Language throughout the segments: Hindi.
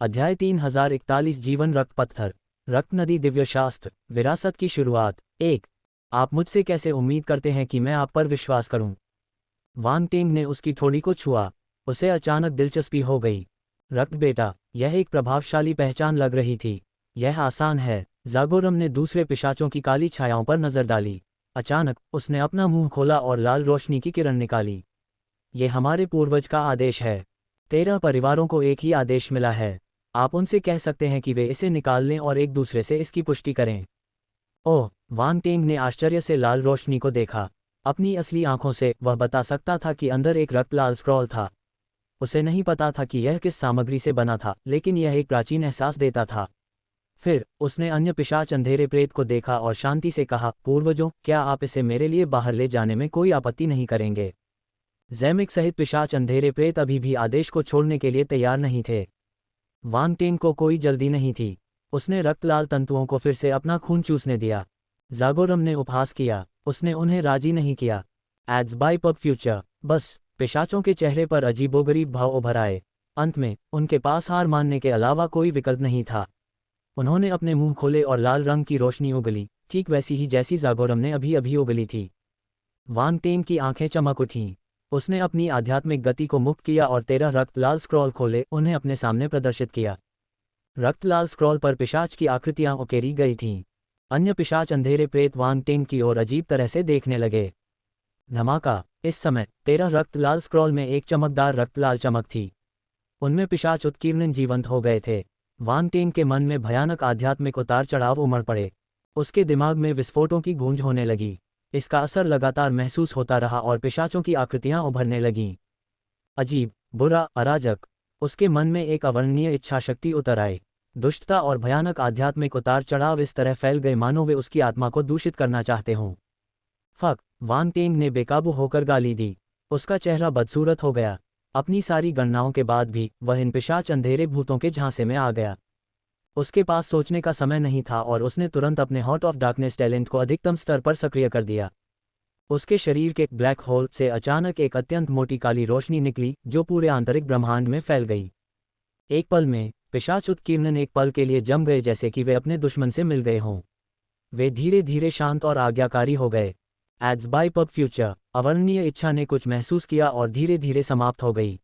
अध्याय 3041 जीवन रक्त पत्थर रक्त नदी दिव्यशास्त्र विरासत की शुरुआत। 1। आप मुझसे कैसे उम्मीद करते हैं कि मैं आप पर विश्वास करूं? वांग टेंग ने उसकी ठोड़ी को छुआ। उसे अचानक दिलचस्पी हो गई। रक्त बेटा, यह एक प्रभावशाली पहचान लग रही थी। यह आसान है। जागोरम ने दूसरे पिशाचों की काली छायाओं पर नजर डाली। अचानक उसने अपना मुंह खोला और लाल रोशनी की किरण निकाली। ये हमारे पूर्वज का आदेश है। 13 परिवारों को एक ही आदेश मिला है। आप उनसे कह सकते हैं कि वे इसे निकाल लें और एक दूसरे से इसकी पुष्टि करें। ओह! वांग टेंग ने आश्चर्य से लाल रोशनी को देखा। अपनी असली आंखों से वह बता सकता था कि अंदर एक रक्त लाल स्क्रॉल था। उसे नहीं पता था कि यह किस सामग्री से बना था, लेकिन यह एक प्राचीन एहसास देता था। फिर उसने अन्य पिशाच अंधेरे प्रेत को देखा और शांति से कहा, पूर्वजों, क्या आप इसे मेरे लिए बाहर ले जाने में कोई आपत्ति नहीं करेंगे? जैमिक सहित पिशाच अंधेरे प्रेत अभी भी आदेश को छोड़ने के लिए तैयार नहीं थे। वांग टेंग को कोई जल्दी नहीं थी। उसने रक्तलाल तंतुओं को फिर से अपना खून चूसने दिया। जागोरम ने उपहास किया। उसने उन्हें राजी नहीं किया। Ads by pub future. बस पिशाचों के चेहरे पर अजीबोगरीब भाव उभर आए। अंत में उनके पास हार मानने के अलावा कोई विकल्प नहीं था। उन्होंने अपने मुंह खोले और लाल रंग की रोशनी उगली, ठीक वैसी ही जैसी जागोरम ने अभी अभी उगली थी। वांग टेंग की आंखें चमक उठीं। उसने अपनी आध्यात्मिक गति को मुक्त किया और 13 रक्त लाल स्क्रॉल खोले, उन्हें अपने सामने प्रदर्शित किया। रक्त लाल स्क्रॉल पर पिशाच की आकृतियां उकेरी गई थीं। अन्य पिशाच अंधेरे प्रेत वांग टेंग की ओर अजीब तरह से देखने लगे। धमाका! इस समय 13 रक्त लाल स्क्रॉल में एक चमकदार रक्त लाल चमक थी। उनमें पिशाच उत्कीर्णन जीवंत हो गए थे। वांग टेंग के मन में भयानक आध्यात्मिक उतार चढ़ाव उमड़ पड़े। उसके दिमाग में विस्फोटों की गूंज होने लगी। इसका असर लगातार महसूस होता रहा और पिशाचों की आकृतियां उभरने लगीं। अजीब, बुरा, अराजक। उसके मन में एक अवर्णनीय इच्छाशक्ति उतर आई। दुष्टता और भयानक आध्यात्मिक उतार चढ़ाव इस तरह फैल गए मानो वे उसकी आत्मा को दूषित करना चाहते हों। फक! वांग टेंग ने बेकाबू होकर गाली दी। उसका चेहरा बदसूरत हो गया। अपनी सारी गणनाओं के बाद भी वह इन पिशाच अंधेरे भूतों के झांसे में आ गया। उसके पास सोचने का समय नहीं था और उसने तुरंत अपने हॉट ऑफ डार्कनेस टैलेंट को अधिकतम स्तर पर सक्रिय कर दिया। उसके शरीर के ब्लैक होल से अचानक एक अत्यंत मोटी काली रोशनी निकली जो पूरे आंतरिक ब्रह्मांड में फैल गई। एक पल में पिशाच उत्कीर्णन एक पल के लिए जम गए, जैसे कि वे अपने दुश्मन से मिल गए हों। वे धीरे धीरे शांत और आज्ञाकारी हो गए। Ads by pub future. अवर्णनीय इच्छा ने कुछ महसूस किया और धीरे धीरे समाप्त हो गई।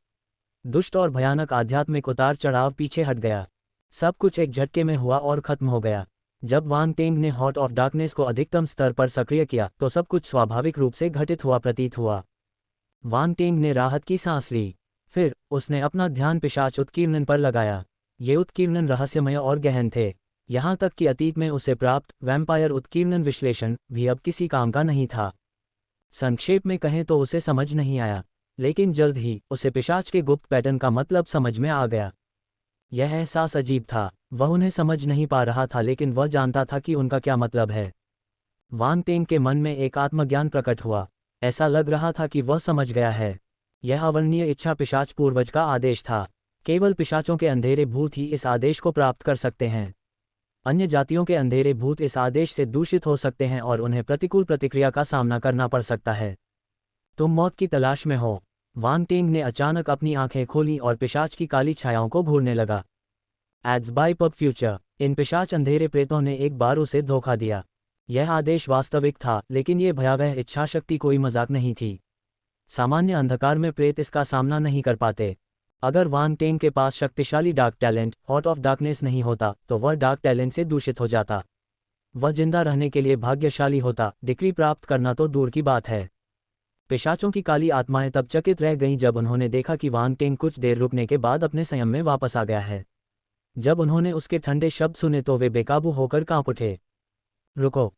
दुष्ट और भयानक आध्यात्मिक उतार चढ़ाव पीछे हट गया। सब कुछ एक झटके में हुआ और खत्म हो गया। जब वांग टेंग ने हॉट ऑफ डार्कनेस को अधिकतम स्तर पर सक्रिय किया तो सब कुछ स्वाभाविक रूप से घटित हुआ प्रतीत हुआ। वांग टेंग ने राहत की सांस ली। फिर उसने अपना ध्यान पिशाच उत्कीर्णन पर लगाया। ये उत्कीर्णन रहस्यमय और गहन थे। यहाँ तक कि अतीत में उसे प्राप्त वैम्पायर उत्कीर्णन विश्लेषण भी अब किसी काम का नहीं था। संक्षेप में कहें तो उसे समझ नहीं आया, लेकिन जल्द ही उसे पिशाच के गुप्त पैटर्न का मतलब समझ में आ गया। यह एहसास अजीब था। वह उन्हें समझ नहीं पा रहा था, लेकिन वह जानता था कि उनका क्या मतलब है। वांग टेंग के मन में एक आत्मज्ञान प्रकट हुआ। ऐसा लग रहा था कि वह समझ गया है। यह अवर्णनीय इच्छा पिशाच पूर्वज का आदेश था। केवल पिशाचों के अंधेरे भूत ही इस आदेश को प्राप्त कर सकते हैं। अन्य जातियों के अंधेरे भूत इस आदेश से दूषित हो सकते हैं और उन्हें प्रतिकूल प्रतिक्रिया का सामना करना पड़ सकता है। तुम मौत की तलाश में हो। वांग टेंग ने अचानक अपनी आंखें खोलीं और पिशाच की काली छायाओं को घूरने लगा। Ads by pub future. इन पिशाच अंधेरे प्रेतों ने एक बार उसे धोखा दिया। यह आदेश वास्तविक था, लेकिन ये भयावह इच्छाशक्ति कोई मजाक नहीं थी। सामान्य अंधकार में प्रेत इसका सामना नहीं कर पाते। अगर वांग टेंग के पास शक्तिशाली dark talent hot of darkness नहीं होता तो वह डार्क टैलेंट से दूषित हो जाता। वह जिंदा रहने के लिए भाग्यशाली होता, डिग्री प्राप्त करना तो दूर की बात है। पिशाचों की काली आत्माएं तब चकित रह गईं जब उन्होंने देखा कि वांग टेंग कुछ देर रुकने के बाद अपने संयम में वापस आ गया है। जब उन्होंने उसके ठंडे शब्द सुने तो वे बेकाबू होकर कांप उठे। रुको!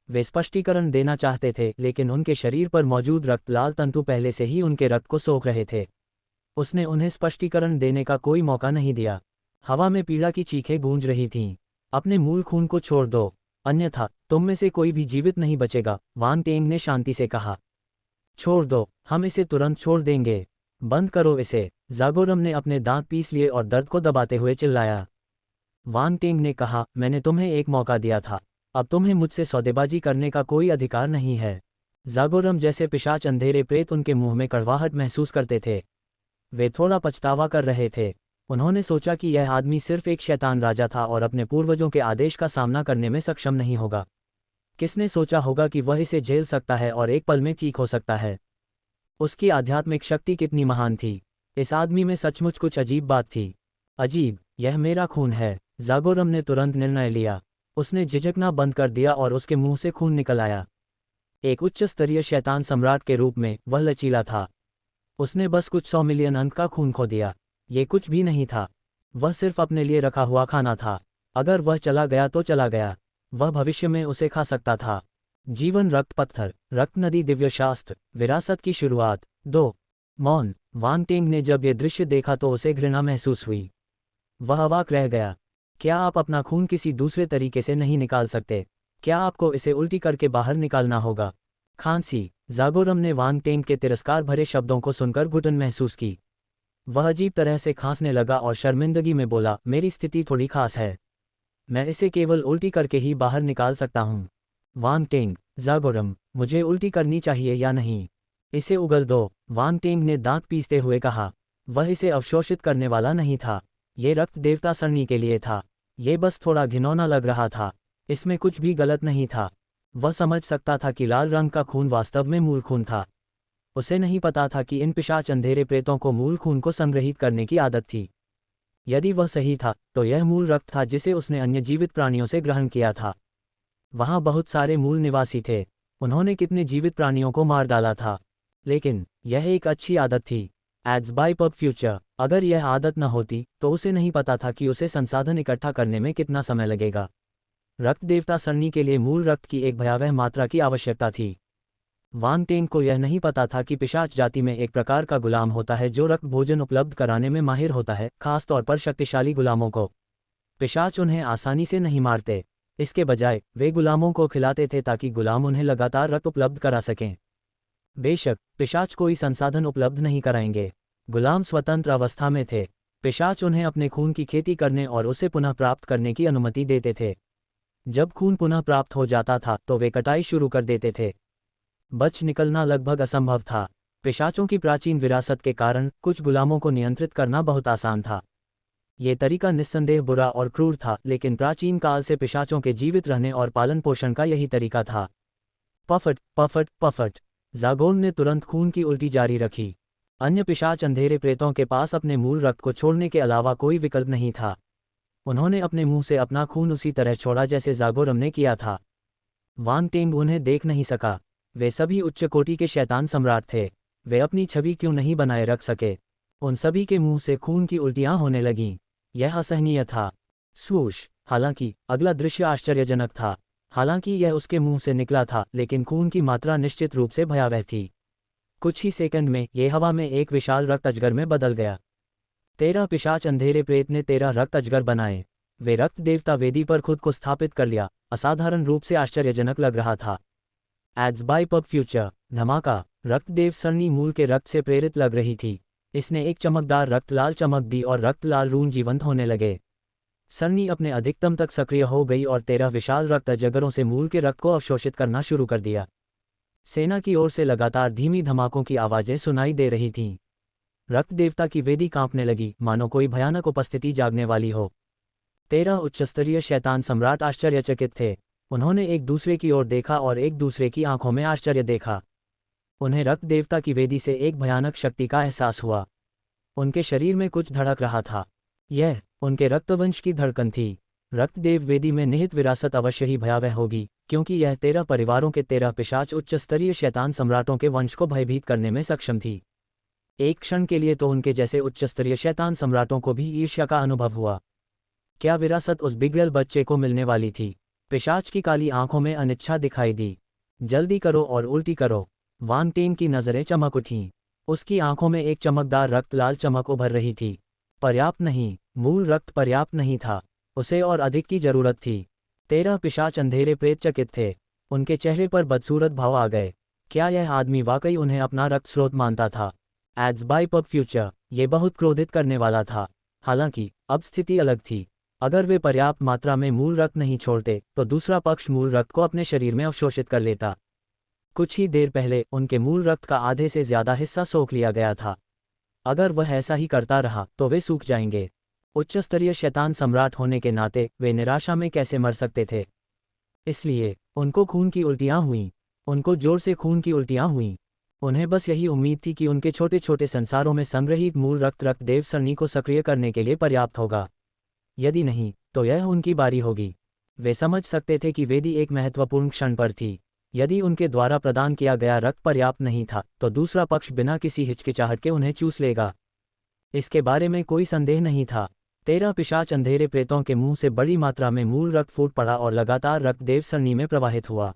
वे स्पष्टीकरण देना चाहते थे, लेकिन उनके शरीर पर मौजूद रक्त लाल तंतु पहले से ही उनके रक्त को सोख रहे थे। उसने उन्हें स्पष्टीकरण देने का कोई मौका नहीं दिया। हवा में पीड़ा की चीखें गूंज रही थीं। अपने मूल खून को छोड़ दो, अन्यथा तुम में से कोई भी जीवित नहीं बचेगा, वांग टेंग ने शांति से कहा। छोड़ दो, हम इसे तुरंत छोड़ देंगे। बंद करो इसे। जागोरम ने अपने दांत पीस लिए और दर्द को दबाते हुए चिल्लाया। वांग टेंग ने कहा, मैंने तुम्हें एक मौका दिया था, अब तुम्हें मुझसे सौदेबाजी करने का कोई अधिकार नहीं है। जागोरम जैसे पिशाच अंधेरे प्रेत उनके मुंह में कड़वाहट महसूस करते थे। वे थोड़ा पछतावा कर रहे थे। उन्होंने सोचा कि यह आदमी सिर्फ एक शैतान राजा था और अपने पूर्वजों के आदेश का सामना करने में सक्षम नहीं होगा। किसने सोचा होगा कि वह इसे झेल सकता है और एक पल में ठीक हो सकता है? उसकी आध्यात्मिक शक्ति कितनी महान थी! इस आदमी में सचमुच कुछ अजीब बात थी। अजीब, यह मेरा खून है। ज़ागोरम ने तुरंत निर्णय लिया। उसने झिझकना बंद कर दिया और उसके मुंह से खून निकल आया। एक उच्च स्तरीय शैतान सम्राट के रूप में वह लचीला था। उसने बस कुछ 100 मिलियन अंक का खून खो दिया। ये कुछ भी नहीं था। वह सिर्फ अपने लिए रखा हुआ खाना था। अगर वह चला गया तो चला गया। वह भविष्य में उसे खा सकता था। जीवन रक्त पत्थर, रक्त नदी दिव्यशास्त्र, विरासत की शुरुआत। 2 मौन। वांग टेंग ने जब ये दृश्य देखा तो उसे घृणा महसूस हुई। वह अवाक रह गया। क्या आप अपना खून किसी दूसरे तरीके से नहीं निकाल सकते? क्या आपको इसे उल्टी करके बाहर निकालना होगा? खांसी। ज़ागोरम ने वांग टेंग के तिरस्कार भरे शब्दों को सुनकर घुटन महसूस की। वह अजीब तरह से खांसने लगा और शर्मिंदगी में बोला, मेरी स्थिति थोड़ी खास है। मैं इसे केवल उल्टी करके ही बाहर निकाल सकता हूँ। वांग टेंग, ज़ागोरम, मुझे उल्टी करनी चाहिए या नहीं? इसे उगल दो, वांग टेंग ने दांत पीसते हुए कहा। वह इसे अवशोषित करने वाला नहीं था। ये रक्त देवता सरनी के लिए था। ये बस थोड़ा घिनौना लग रहा था। इसमें कुछ भी गलत नहीं था। वह समझ सकता था कि लाल रंग का खून वास्तव में मूल खून था। उसे नहीं पता था कि इन पिशाच अंधेरे प्रेतों को मूल खून को संग्रहित करने की आदत थी। यदि वह सही था तो यह मूल रक्त था जिसे उसने अन्य जीवित प्राणियों से ग्रहण किया था। वहाँ बहुत सारे मूल निवासी थे। उन्होंने कितने जीवित प्राणियों को मार डाला था। लेकिन यह एक अच्छी आदत थी। Ads by pub future. अगर यह आदत न होती तो उसे नहीं पता था कि उसे संसाधन इकट्ठा करने में कितना समय लगेगा। रक्त देवता सरनी के लिए मूल रक्त की एक भयावह मात्रा की आवश्यकता थी। वांग टेंग को यह नहीं पता था कि पिशाच जाति में एक प्रकार का गुलाम होता है जो रक्त भोजन उपलब्ध कराने में माहिर होता है, खास तौर पर शक्तिशाली गुलामों को। पिशाच उन्हें आसानी से नहीं मारते। इसके बजाय वे गुलामों को खिलाते थे ताकि गुलाम उन्हें लगातार रक्त उपलब्ध करा सकें। बेशक पिशाच कोई संसाधन उपलब्ध नहीं कराएंगे। गुलाम स्वतंत्र अवस्था में थे। पिशाच उन्हें अपने खून की खेती करने और उसे पुनः प्राप्त करने की अनुमति देते थे। जब खून पुनः प्राप्त हो जाता था तो वे कटाई शुरू कर देते थे। बच निकलना लगभग असंभव था। पिशाचों की प्राचीन विरासत के कारण कुछ गुलामों को नियंत्रित करना बहुत आसान था। ये तरीका निस्संदेह बुरा और क्रूर था, लेकिन प्राचीन काल से पिशाचों के जीवित रहने और पालन पोषण का यही तरीका था। पफट पफट पफट। ज़ागोरम ने तुरंत खून की उल्टी जारी रखी। अन्य पिशाच अंधेरे प्रेतों के पास अपने मूल रक्त को छोड़ने के अलावा कोई विकल्प नहीं था। उन्होंने अपने मुंह से अपना खून उसी तरह छोड़ा जैसे ज़ागोरम ने किया था। वांग टेंग उन्हें देख नहीं सका। वे सभी उच्च कोटि के शैतान सम्राट थे। वे अपनी छवि क्यों नहीं बनाए रख सके? उन सभी के मुंह से खून की उल्टियां होने लगीं। यह असहनीय था। स्वूश। हालांकि अगला दृश्य आश्चर्यजनक था। हालांकि यह उसके मुंह से निकला था, लेकिन खून की मात्रा निश्चित रूप से भयावह थी। कुछ ही सेकंड में यह हवा में एक विशाल रक्त अजगर में बदल गया। 13 पिशाच अंधेरे प्रेत ने 13 रक्त अजगर बनाए। वे रक्त देवता वेदी पर खुद को स्थापित कर लिया। असाधारण रूप से आश्चर्यजनक लग रहा था। Ads by pub future. धमाका। रक्तदेव सरनी मूल के रक्त से प्रेरित लग रही थी। इसने एक चमकदार रक्त लाल चमक दी और रक्त लाल रून जीवंत होने लगे। सरनी अपने अधिकतम तक सक्रिय हो गई और 13 विशाल रक्त अजगरों से मूल के रक्त को अवशोषित करना शुरू कर दिया। सेना की ओर से लगातार धीमी धमाकों की आवाजें सुनाई दे रही थीं। रक्त देवता की वेदी कांपने लगी, मानो कोई भयानक उपस्थिति जागने वाली हो। 13 उच्चस्तरीय शैतान सम्राट आश्चर्यचकित थे। उन्होंने एक दूसरे की ओर देखा और एक दूसरे की आंखों में आश्चर्य देखा। उन्हें रक्त देवता की वेदी से एक भयानक शक्ति का एहसास हुआ। उनके शरीर में कुछ धड़क रहा था। यह उनके रक्तवंश की धड़कन थी। रक्तदेव वेदी में निहित विरासत अवश्य ही भयावह होगी, क्योंकि यह 13 परिवारों के 13 पिशाच उच्चस्तरीय शैतान सम्राटों के वंश को भयभीत करने में सक्षम थी। एक क्षण के लिए तो उनके जैसे उच्चस्तरीय शैतान सम्राटों को भी ईर्ष्या का अनुभव हुआ। क्या विरासत उस बिगड़ेल बच्चे को मिलने वाली थी? पिशाच की काली आंखों में अनिच्छा दिखाई दी। जल्दी करो और उल्टी करो। वांग टेंग की नज़रें चमक उठीं। उसकी आंखों में एक चमकदार रक्त लाल चमक उभर रही थी। पर्याप्त नहीं, मूल रक्त पर्याप्त नहीं था। उसे और अधिक की जरूरत थी। 13 पिशाच अंधेरे प्रेत चकित थे। उनके चेहरे पर बदसूरत भाव आ गए। क्या यह आदमी वाकई उन्हें अपना रक्त स्रोत मानता था? Ads by pub future. ये बहुत क्रोधित करने वाला था। हालांकि अब स्थिति अलग थी। अगर वे पर्याप्त मात्रा में मूल रक्त नहीं छोड़ते तो दूसरा पक्ष मूल रक्त को अपने शरीर में अवशोषित कर लेता। कुछ ही देर पहले उनके मूल रक्त का आधे से ज्यादा हिस्सा सोख लिया गया था। अगर वह ऐसा ही करता रहा तो वे सूख जाएंगे। उच्च स्तरीय शैतान सम्राट होने के नाते वे निराशा में कैसे मर सकते थे। इसलिए उनको खून की उल्टियाँ हुईं। उनको जोर से खून की उल्टियाँ हुईं। उन्हें बस यही उम्मीद थी कि उनके छोटे छोटे संसारों में संग्रहित मूल रक्त देव सरणी को सक्रिय करने के लिए पर्याप्त होगा। यदि नहीं, तो यह उनकी बारी होगी। वे समझ सकते थे कि वेदी एक महत्वपूर्ण क्षण पर थी। यदि उनके द्वारा प्रदान किया गया रक्त पर्याप्त नहीं था, तो दूसरा पक्ष बिना किसी हिचकिचाहट के उन्हें चूस लेगा। इसके बारे में कोई संदेह नहीं था। 13 पिशाच अंधेरे प्रेतों के मुंह से बड़ी मात्रा में मूल रक्त फूट पड़ा और लगातार रक्त देव सरणी में प्रवाहित हुआ।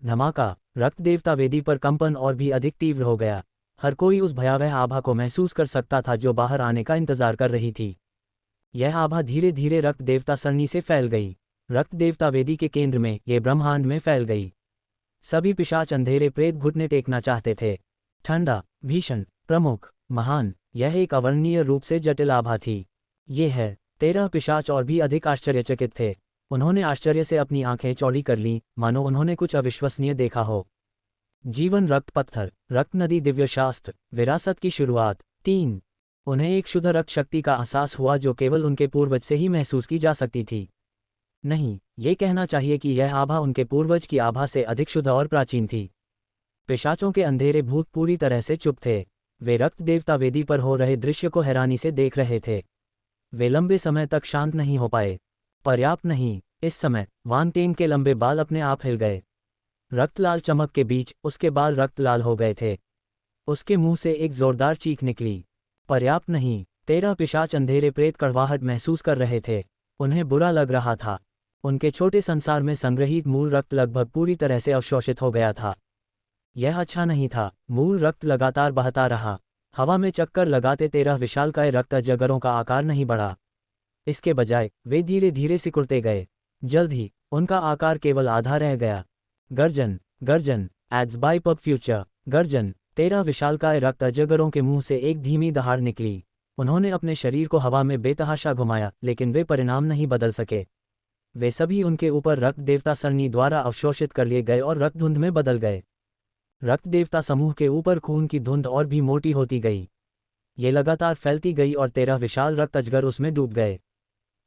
धमाका, रक्त देवता वेदी पर कंपन और भी अधिक तीव्र हो गया। हर कोई उस भयावह आभा को महसूस कर सकता था जो बाहर आने का इंतजार कर रही थी। यह आभा धीरे धीरे रक्त देवता सरणी से फैल गई। रक्त देवता वेदी के केंद्र में, ये ब्रह्मांड में फैल गई। सभी पिशाच अंधेरे प्रेत घुटने टेकना चाहते थे। ठंडा, भीषण, प्रमुख, महान, यह एक अवर्णनीय रूप से जटिल आभा थी। ये है 13 पिशाच और भी अधिक आश्चर्यचकित थे। उन्होंने आश्चर्य से अपनी आंखें चौड़ी कर लीं, मानो उन्होंने कुछ अविश्वसनीय देखा हो। जीवन रक्त पत्थर, रक्त नदी दिव्यशास्त्र, विरासत की शुरुआत। 3। उन्हें एक शुद्ध रक्त शक्ति का एहसास हुआ जो केवल उनके पूर्वज से ही महसूस की जा सकती थी। नहीं, ये कहना चाहिए कि यह आभा उनके पूर्वज की आभा से अधिक शुद्ध और प्राचीन थी। पिशाचों के अंधेरे भूत पूरी तरह से चुप थे। वे रक्त देवता वेदी पर हो रहे दृश्य को हैरानी से देख रहे थे। वे लंबे समय तक शांत नहीं हो पाए। पर्याप्त नहीं। इस समय वान टेन के लंबे बाल अपने आप हिल गए। रक्तलाल चमक के बीच उसके बाल रक्तलाल हो गए थे। उसके मुंह से एक जोरदार चीख निकली। पर्याप्त नहीं। 13 पिशाच अंधेरे प्रेत कड़वाहट महसूस कर रहे थे। उन्हें बुरा लग रहा था। उनके छोटे संसार में संग्रहित मूल रक्त लगभग पूरी तरह से अवशोषित हो गया था। यह अच्छा नहीं था। मूल रक्त लगातार बहता रहा। हवा में चक्कर लगाते 13 विशालकाय रक्त अजगरों का आकार नहीं बढ़ा। इसके बजाय वे धीरे धीरे सिकुड़ते गए। जल्द ही उनका आकार केवल आधा रह गया। गर्जन, गर्जन, एड्स बाय पब फ्यूचर, गर्जन। 13 विशालकाय रक्त अजगरों के मुंह से एक धीमी दहाड़ निकली। उन्होंने अपने शरीर को हवा में बेतहाशा घुमाया, लेकिन वे परिणाम नहीं बदल सके। वे सभी उनके ऊपर रक्त देवता सरणी द्वारा अवशोषित कर लिए गए और रक्त धुंध में बदल गए। रक्त देवता समूह के ऊपर खून की धुंध और भी मोटी होती गई। ये लगातार फैलती गई और 13 विशाल रक्त अजगर उसमें डूब गए।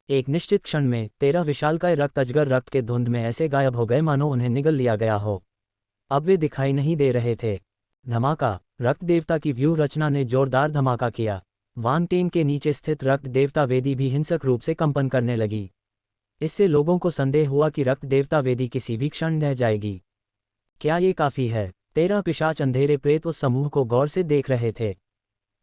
एक निश्चित क्षण में 13 विशालकाय रक्त अजगर रक्त के धुंध में ऐसे गायब हो गए मानो उन्हें निगल लिया गया हो। अब वे दिखाई नहीं दे रहे थे। धमाका, रक्त देवता की व्यूह रचना ने जोरदार धमाका किया। वान टेन के नीचे स्थित रक्त देवता वेदी भी हिंसक रूप से कंपन करने लगी। इससे लोगों को संदेह हुआ कि रक्त देवता वेदी किसी भी क्षण ढह जाएगी। क्या ये काफी है? 13 पिशाच अंधेरे प्रेत उस समूह को गौर से देख रहे थे।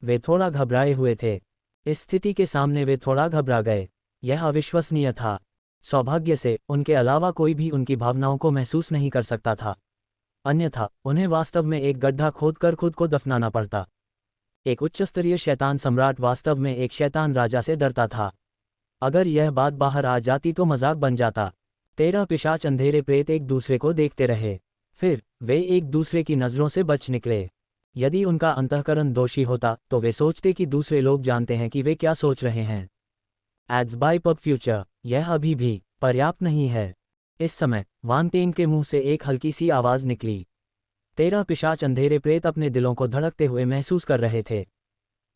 वे थोड़ा घबराए हुए थे। इस स्थिति के सामने वे थोड़ा घबरा गए। यह अविश्वसनीय था। सौभाग्य से उनके अलावा कोई भी उनकी भावनाओं को महसूस नहीं कर सकता था। अन्यथा उन्हें वास्तव में एक गड्ढा खोदकर खुद को दफनाना पड़ता। एक उच्चस्तरीय शैतान सम्राट वास्तव में एक शैतान राजा से डरता था। अगर यह बात बाहर आ जाती तो मजाक बन जाता। 13 पिशाच अंधेरे प्रेत एक दूसरे को देखते रहे। फिर वे एक दूसरे की नज़रों से बच निकले। यदि उनका अंतःकरण दोषी होता तो वे सोचते कि दूसरे लोग जानते हैं कि वे क्या सोच रहे हैं। एड्स बाय पब फ्यूचर, यह अभी भी पर्याप्त नहीं है। इस समय वान टेन के मुंह से एक हल्की सी आवाज़ निकली। 13 पिशाच अंधेरे प्रेत अपने दिलों को धड़कते हुए महसूस कर रहे थे।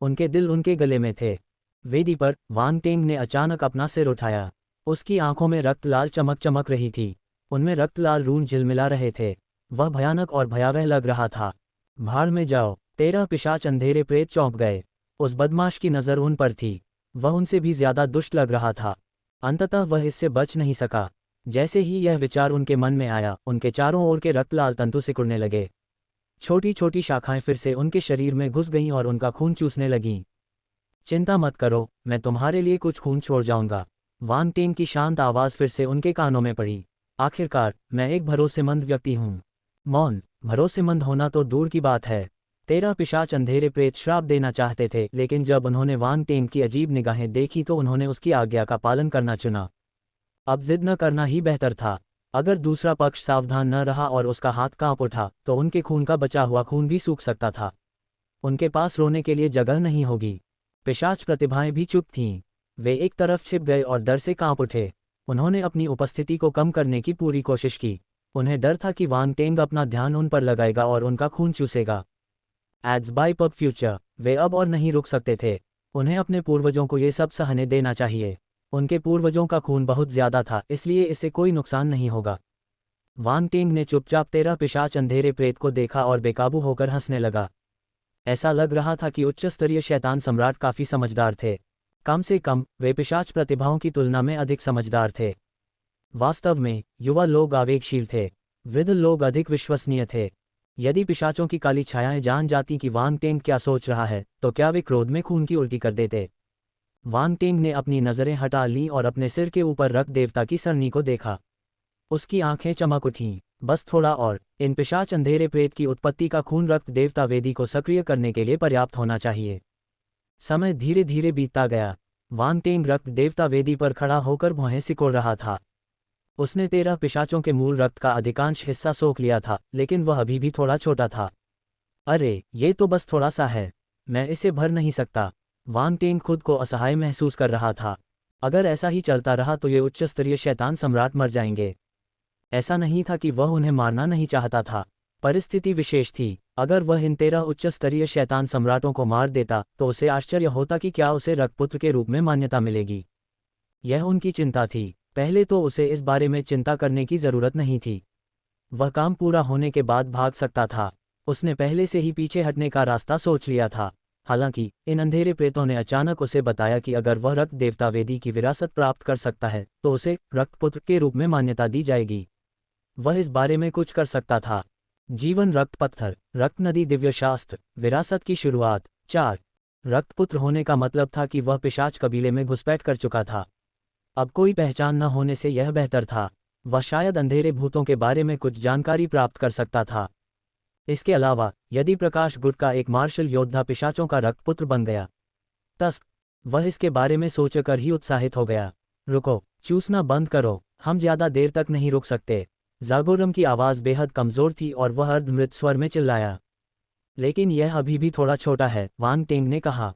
उनके दिल उनके गले में थे। वेदी पर वान टेन ने अचानक अपना सिर उठाया। उसकी आंखों में रक्तलाल चमक चमक रही थी। उनमें रक्तलाल रून झिलमिला रहे थे। वह भयानक और भयावह लग रहा था। भाड़ में जाओ। 13 पिशाच अंधेरे प्रेत चौंक गए। उस बदमाश की नज़र उन पर थी। वह उनसे भी ज्यादा दुष्ट लग रहा था। अंततः वह इससे बच नहीं सका। जैसे ही यह विचार उनके मन में आया, उनके चारों ओर के रक्तलाल तंतु सिकुड़ने लगे। छोटी छोटी शाखाएं फिर से उनके शरीर में घुस गईं और उनका खून चूसने लगीं। चिंता मत करो, मैं तुम्हारे लिए कुछ खून छोड़ जाऊंगा। वान टेन की शांत आवाज़ फिर से उनके कानों में पड़ी। आखिरकार मैं एक भरोसेमंद व्यक्ति हूँ। मौन, भरोसेमंद होना तो दूर की बात है। 13 पिशाच अंधेरे प्रेत श्राप देना चाहते थे, लेकिन जब उन्होंने वान टेन की अजीब निगाहें देखी तो उन्होंने उसकी आज्ञा का पालन करना चुना। अब जिद न करना ही बेहतर था। अगर दूसरा पक्ष सावधान न रहा और उसका हाथ कांप उठा तो उनके खून का बचा हुआ खून भी सूख सकता था। उनके पास रोने के लिए जगह नहीं होगी। पिशाच प्रतिभाएं भी चुप थीं। वे एक तरफ छिप गए और डर से कांप उठे। उन्होंने अपनी उपस्थिति को कम करने की पूरी कोशिश की। उन्हें डर था कि वान टेंग अपना ध्यान उन पर लगाएगा और उनका खून चूसेगा। एड्स बाय पब फ्यूचर, वे अब और नहीं रुक सकते थे। उन्हें अपने पूर्वजों को ये सब सहने देना चाहिए। उनके पूर्वजों का खून बहुत ज्यादा था, इसलिए इससे कोई नुकसान नहीं होगा। वांग टेंग ने चुपचाप 13 पिशाच अंधेरे प्रेत को देखा और बेकाबू होकर हंसने लगा। ऐसा लग रहा था कि उच्च स्तरीय शैतान सम्राट काफी समझदार थे। कम से कम वे पिशाच प्रतिभाओं की तुलना में अधिक समझदार थे। वास्तव में युवा लोग आवेगशील थे, वृद्ध लोग अधिक विश्वसनीय थे। यदि पिशाचों की काली छायाएं जान जाती कि वांग टेंग क्या सोच रहा है, तो क्या वे क्रोध में खून की उल्टी कर देते। वांग टेंग ने अपनी नजरें हटा लीं और अपने सिर के ऊपर रक्त देवता की सरनी को देखा। उसकी आंखें चमक उठीं। बस थोड़ा और, इन पिशाच अंधेरे प्रेत की उत्पत्ति का खून रक्त देवता वेदी को सक्रिय करने के लिए पर्याप्त होना चाहिए। समय धीरे धीरे बीतता गया। वांग टेंग रक्त देवता वेदी पर खड़ा होकर भौहें सिकोड़ रहा था। उसने 13 पिशाचों के मूल रक्त का अधिकांश हिस्सा सोख लिया था, लेकिन वह अभी भी थोड़ा छोटा था। अरे, ये तो बस थोड़ा सा है, मैं इसे भर नहीं सकता। वांग टेंग खुद को असहाय महसूस कर रहा था। अगर ऐसा ही चलता रहा तो ये उच्च स्तरीय शैतान सम्राट मर जाएंगे। ऐसा नहीं था कि वह उन्हें मारना नहीं चाहता था, परिस्थिति विशेष थी। अगर वह इन 13 उच्च स्तरीय शैतान सम्राटों को मार देता तो उसे आश्चर्य होता कि क्या उसे रक्तपुत्र के रूप में मान्यता मिलेगी। यह उनकी चिंता थी। पहले तो उसे इस बारे में चिंता करने की जरूरत नहीं थी। वह काम पूरा होने के बाद भाग सकता था। उसने पहले से ही पीछे हटने का रास्ता सोच लिया था। हालांकि इन अंधेरे प्रेतों ने अचानक उसे बताया कि अगर वह रक्त देवता वेदी की विरासत प्राप्त कर सकता है तो उसे रक्तपुत्र के रूप में मान्यता दी जाएगी। वह इस बारे में कुछ कर सकता था। जीवन रक्त पत्थर, रक्त नदी दिव्यशास्त्र, विरासत की शुरुआत। 4 रक्तपुत्र होने का मतलब था कि वह पिशाच कबीले में घुसपैठ कर चुका था। अब कोई पहचान न होने से यह बेहतर था। वह शायद अंधेरे भूतों के बारे में कुछ जानकारी प्राप्त कर सकता था। इसके अलावा यदि प्रकाश गुट का एक मार्शल योद्धा पिशाचों का रक्तपुत्र बन गया, तस्क, वह इसके बारे में सोचकर ही उत्साहित हो गया। रुको, चूसना बंद करो, हम ज्यादा देर तक नहीं रुक सकते। जागोरम की आवाज़ बेहद कमज़ोर थी और वह अर्धमृत स्वर में चिल्लाया। लेकिन यह अभी भी थोड़ा छोटा है, वांग टेंग ने कहा।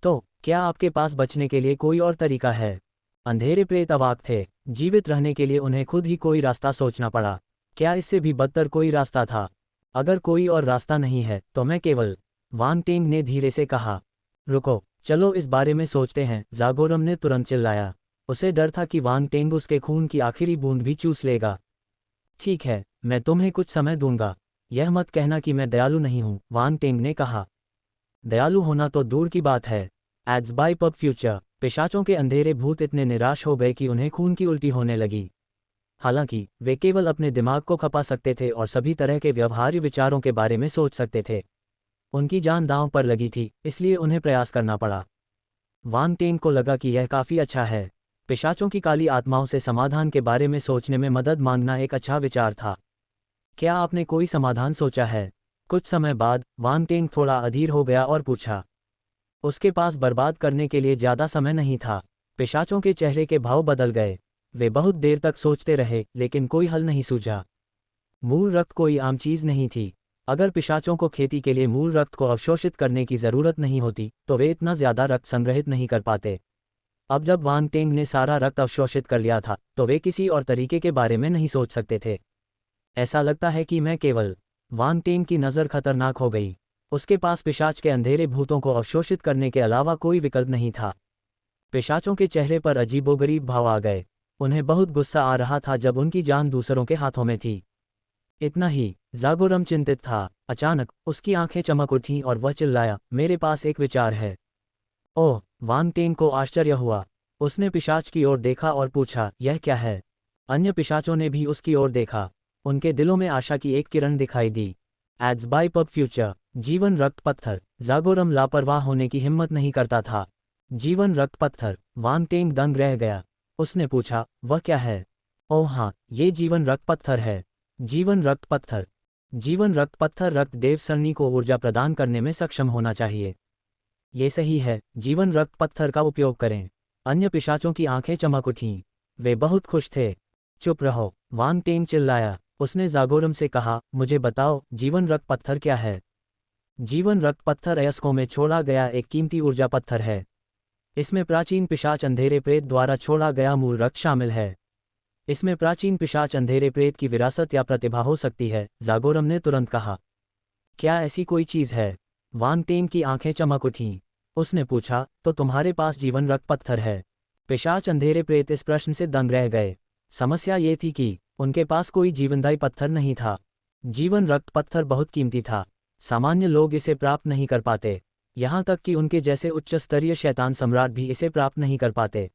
तो क्या आपके पास बचने के लिए कोई और तरीका है? अंधेरे प्रेत अवाक थे। जीवित रहने के लिए उन्हें खुद ही कोई रास्ता सोचना पड़ा। क्या इससे भी बदतर कोई रास्ता था? अगर कोई और रास्ता नहीं है तो मैं केवल, वांग टेंग ने धीरे से कहा। रुको, चलो इस बारे में सोचते हैं, जागोरम ने तुरंत चिल्लाया। उसे डर था कि वांग टेंग उसके खून की आखिरी बूंद भी चूस लेगा। ठीक है, मैं तुम्हें कुछ समय दूंगा। यह मत कहना कि मैं दयालु नहीं हूं, वांग टेंग ने कहा। दयालु होना तो दूर की बात है। एड्स बाय पब फ्यूचर, पिशाचों के अंधेरे भूत इतने निराश हो गए कि उन्हें खून की उल्टी होने लगी। हालांकि वे केवल अपने दिमाग को खपा सकते थे और सभी तरह के व्यवहार्य विचारों के बारे में सोच सकते थे। उनकी जान दांव पर लगी थी, इसलिए उन्हें प्रयास करना पड़ा। वांग टेंग को लगा कि यह काफ़ी अच्छा है। पिशाचों की काली आत्माओं से समाधान के बारे में सोचने में मदद मांगना एक अच्छा विचार था। क्या आपने कोई समाधान सोचा है? कुछ समय बाद वांग टेंग थोड़ा अधीर हो गया और पूछा। उसके पास बर्बाद करने के लिए ज़्यादा समय नहीं था। पिशाचों के चेहरे के भाव बदल गए। वे बहुत देर तक सोचते रहे, लेकिन कोई हल नहीं सूझा। मूल रक्त कोई आम चीज़ नहीं थी। अगर पिशाचों को खेती के लिए मूल रक्त को अवशोषित करने की ज़रूरत नहीं होती तो वे इतना ज़्यादा रक्त संग्रहित नहीं कर पाते। अब जब वांग टेंग ने सारा रक्त अवशोषित कर लिया था तो वे किसी और तरीके के बारे में नहीं सोच सकते थे। ऐसा लगता है कि मैं केवल, वांग टेंग की नज़र खतरनाक हो गई। उसके पास पिशाच के अंधेरे भूतों को अवशोषित करने के अलावा कोई विकल्प नहीं था। पिशाचों के चेहरे पर अजीबोगरीब भाव आ गए। उन्हें बहुत गुस्सा आ रहा था जब उनकी जान दूसरों के हाथों में थी। इतना ही, जागोरम चिंतित था। अचानक उसकी आंखें चमक उठीं और वह चिल्लाया, मेरे पास एक विचार है। ओह, वांग टेंग को आश्चर्य हुआ। उसने पिशाच की ओर देखा और पूछा, यह क्या है? अन्य पिशाचों ने भी उसकी ओर देखा। उनके दिलों में आशा की एक किरण दिखाई दी। एड्स बाय पब फ्यूचर, जीवन रक्त पत्थर। जागोरम लापरवाह होने की हिम्मत नहीं करता था। जीवन रक्त पत्थर, वांग टेंग दंग रह गया। उसने पूछा, वह क्या है? ओह हाँ, ये जीवन रक्त पत्थर है। जीवन रक्त पत्थर। जीवन रक्त पत्थर रक्त देव सरनी को ऊर्जा प्रदान करने में सक्षम होना चाहिए। ये सही है, जीवन रक्त पत्थर का उपयोग करें। अन्य पिशाचों की आंखें चमक उठीं। वे बहुत खुश थे। चुप रहो, वांग टेंग चिल्लाया। उसने जागोरम से कहा, मुझे बताओ, जीवन रक्त पत्थर क्या है? जीवन रक्त पत्थर अयस्कों में छोड़ा गया एक कीमती ऊर्जा पत्थर है। इसमें प्राचीन पिशाच अंधेरे प्रेत द्वारा छोड़ा गया मूल रक्त शामिल है। इसमें प्राचीन पिशाच अंधेरे प्रेत की विरासत या प्रतिभा हो सकती है, जागोरम ने तुरंत कहा। क्या ऐसी कोई चीज़ है? वांग टेंग की आंखें चमक उठीं। उसने पूछा, तो तुम्हारे पास जीवन रक्त पत्थर है? पिशाच अंधेरे प्रेत इस प्रश्न से दंग रह गए। समस्या ये थी कि उनके पास कोई जीवनदायी पत्थर नहीं था। जीवन रक्त पत्थर बहुत कीमती था। सामान्य लोग इसे प्राप्त नहीं कर पाते। यहाँ तक कि उनके जैसे उच्च स्तरीय शैतान सम्राट भी इसे प्राप्त नहीं कर पाते।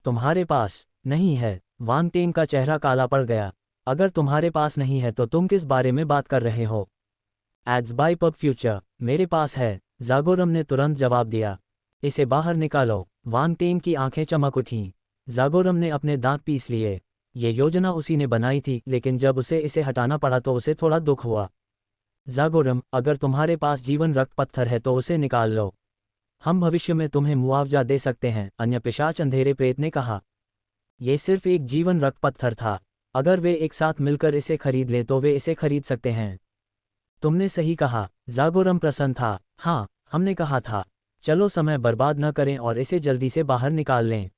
तुम्हारे पास नहीं है? वांग टेंग का चेहरा काला पड़ गया। अगर तुम्हारे पास नहीं है तो तुम किस बारे में बात कर रहे हो? एड्स बाय पब फ्यूचर, मेरे पास है, जागोरम ने तुरंत जवाब दिया। इसे बाहर निकालो। वांग टेंग की आंखें चमक उठीं। जागोरम ने अपने दांत पीस लिए। ये योजना उसी ने बनाई थी, लेकिन जब उसे इसे हटाना पड़ा तो उसे थोड़ा दुख हुआ। जागोरम, अगर तुम्हारे पास जीवन रक्त पत्थर है तो उसे निकाल लो। हम भविष्य में तुम्हें मुआवजा दे सकते हैं, अन्य पिशाच अंधेरे प्रेत ने कहा। ये सिर्फ एक जीवन रक्त पत्थर था। अगर वे एक साथ मिलकर इसे खरीद लें तो वे इसे खरीद सकते हैं। तुमने सही कहा। जागोरम प्रसन्न था। हाँ, हमने कहा था। चलो समय बर्बाद न करें और इसे जल्दी से बाहर निकाल लें।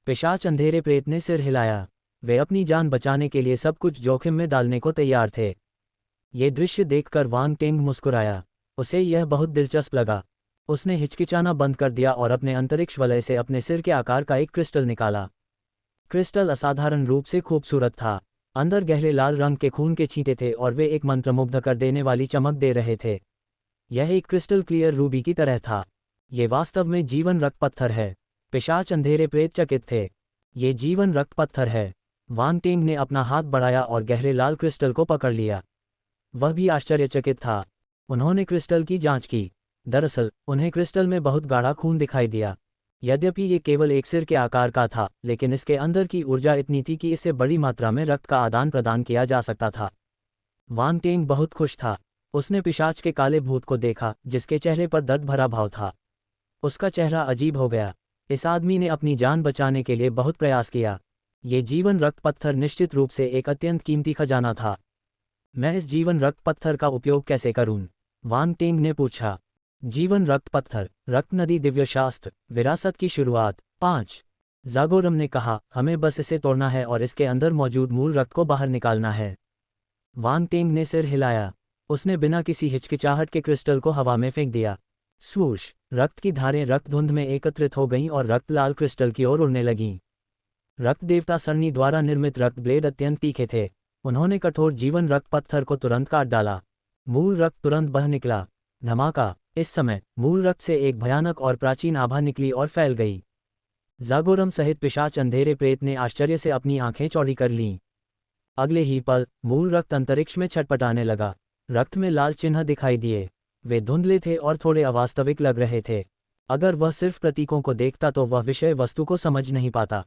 पिशाच अंधेरे प्रेत ने सिर हिलाया। वे अपनी जान बचाने के लिए सब कुछ जोखिम में डालने को तैयार थे। ये दृश्य देखकर वांग टेंग मुस्कुराया। उसे यह बहुत दिलचस्प लगा। उसने हिचकिचाना बंद कर दिया और अपने अंतरिक्ष वलय से अपने सिर के आकार का एक क्रिस्टल निकाला। क्रिस्टल असाधारण रूप से खूबसूरत था। अंदर गहरे लाल रंग के खून के छींटे थे और वे एक मंत्रमुग्ध कर देने वाली चमक दे रहे थे। यह एक क्रिस्टल क्लियर रूबी की तरह था। ये वास्तव में जीवन रक्त पत्थर है। पिशाच अंधेरे प्रेत चकित थे। ये जीवन रक्त पत्थर है। वांग टेंग ने अपना हाथ बढ़ाया और गहरे लाल क्रिस्टल को पकड़ लिया। वह भी आश्चर्यचकित था। उन्होंने क्रिस्टल की जांच की। दरअसल उन्हें क्रिस्टल में बहुत गाढ़ा खून दिखाई दिया। यद्यपि ये केवल एक सिर के आकार का था, लेकिन इसके अंदर की ऊर्जा इतनी थी कि इससे बड़ी मात्रा में रक्त का आदान प्रदान किया जा सकता था। वांग टेंग बहुत खुश था। उसने पिशाच के काले भूत को देखा, जिसके चेहरे पर दर्द भरा भाव था। उसका चेहरा अजीब हो गया। इस आदमी ने अपनी जान बचाने के लिए बहुत प्रयास किया। ये जीवन रक्त पत्थर निश्चित रूप से एक अत्यंत कीमती खजाना था। मैं इस जीवन रक्त पत्थर का उपयोग कैसे करूं? वांग टेंग ने पूछा। जीवन रक्त पत्थर, रक्त नदी दिव्यशास्त्र, विरासत की शुरुआत 5। जागोरम ने कहा, हमें बस इसे तोड़ना है और इसके अंदर मौजूद मूल रक्त को बाहर निकालना है। वांग टेंग ने सिर हिलाया। उसने बिना किसी हिचकिचाहट के क्रिस्टल को हवा में फेंक दिया। स्वूश, रक्त की धारें रक्त धुंध में एकत्रित हो गईं और रक्त लाल क्रिस्टल की ओर उड़ने लगीं। रक्त देवता सरनी द्वारा निर्मित रक्त ब्लेड अत्यंत तीखे थे। उन्होंने कठोर जीवन रक्त पत्थर को तुरंत काट डाला। मूल रक्त तुरंत बह निकला। धमाका। इस समय मूल रक्त से एक भयानक और प्राचीन आभा निकली और फैल गई। जागोरम सहित पिशाच अंधेरे प्रेत ने आश्चर्य से अपनी आंखें चौड़ी कर लीं। अगले ही पल मूल रक्त अंतरिक्ष में छटपटाने लगा। रक्त में लाल चिन्ह दिखाई दिए। वे धुंधले थे और थोड़े अवास्तविक लग रहे थे। अगर वह सिर्फ प्रतीकों को देखता तो वह विषय वस्तु को समझ नहीं पाता।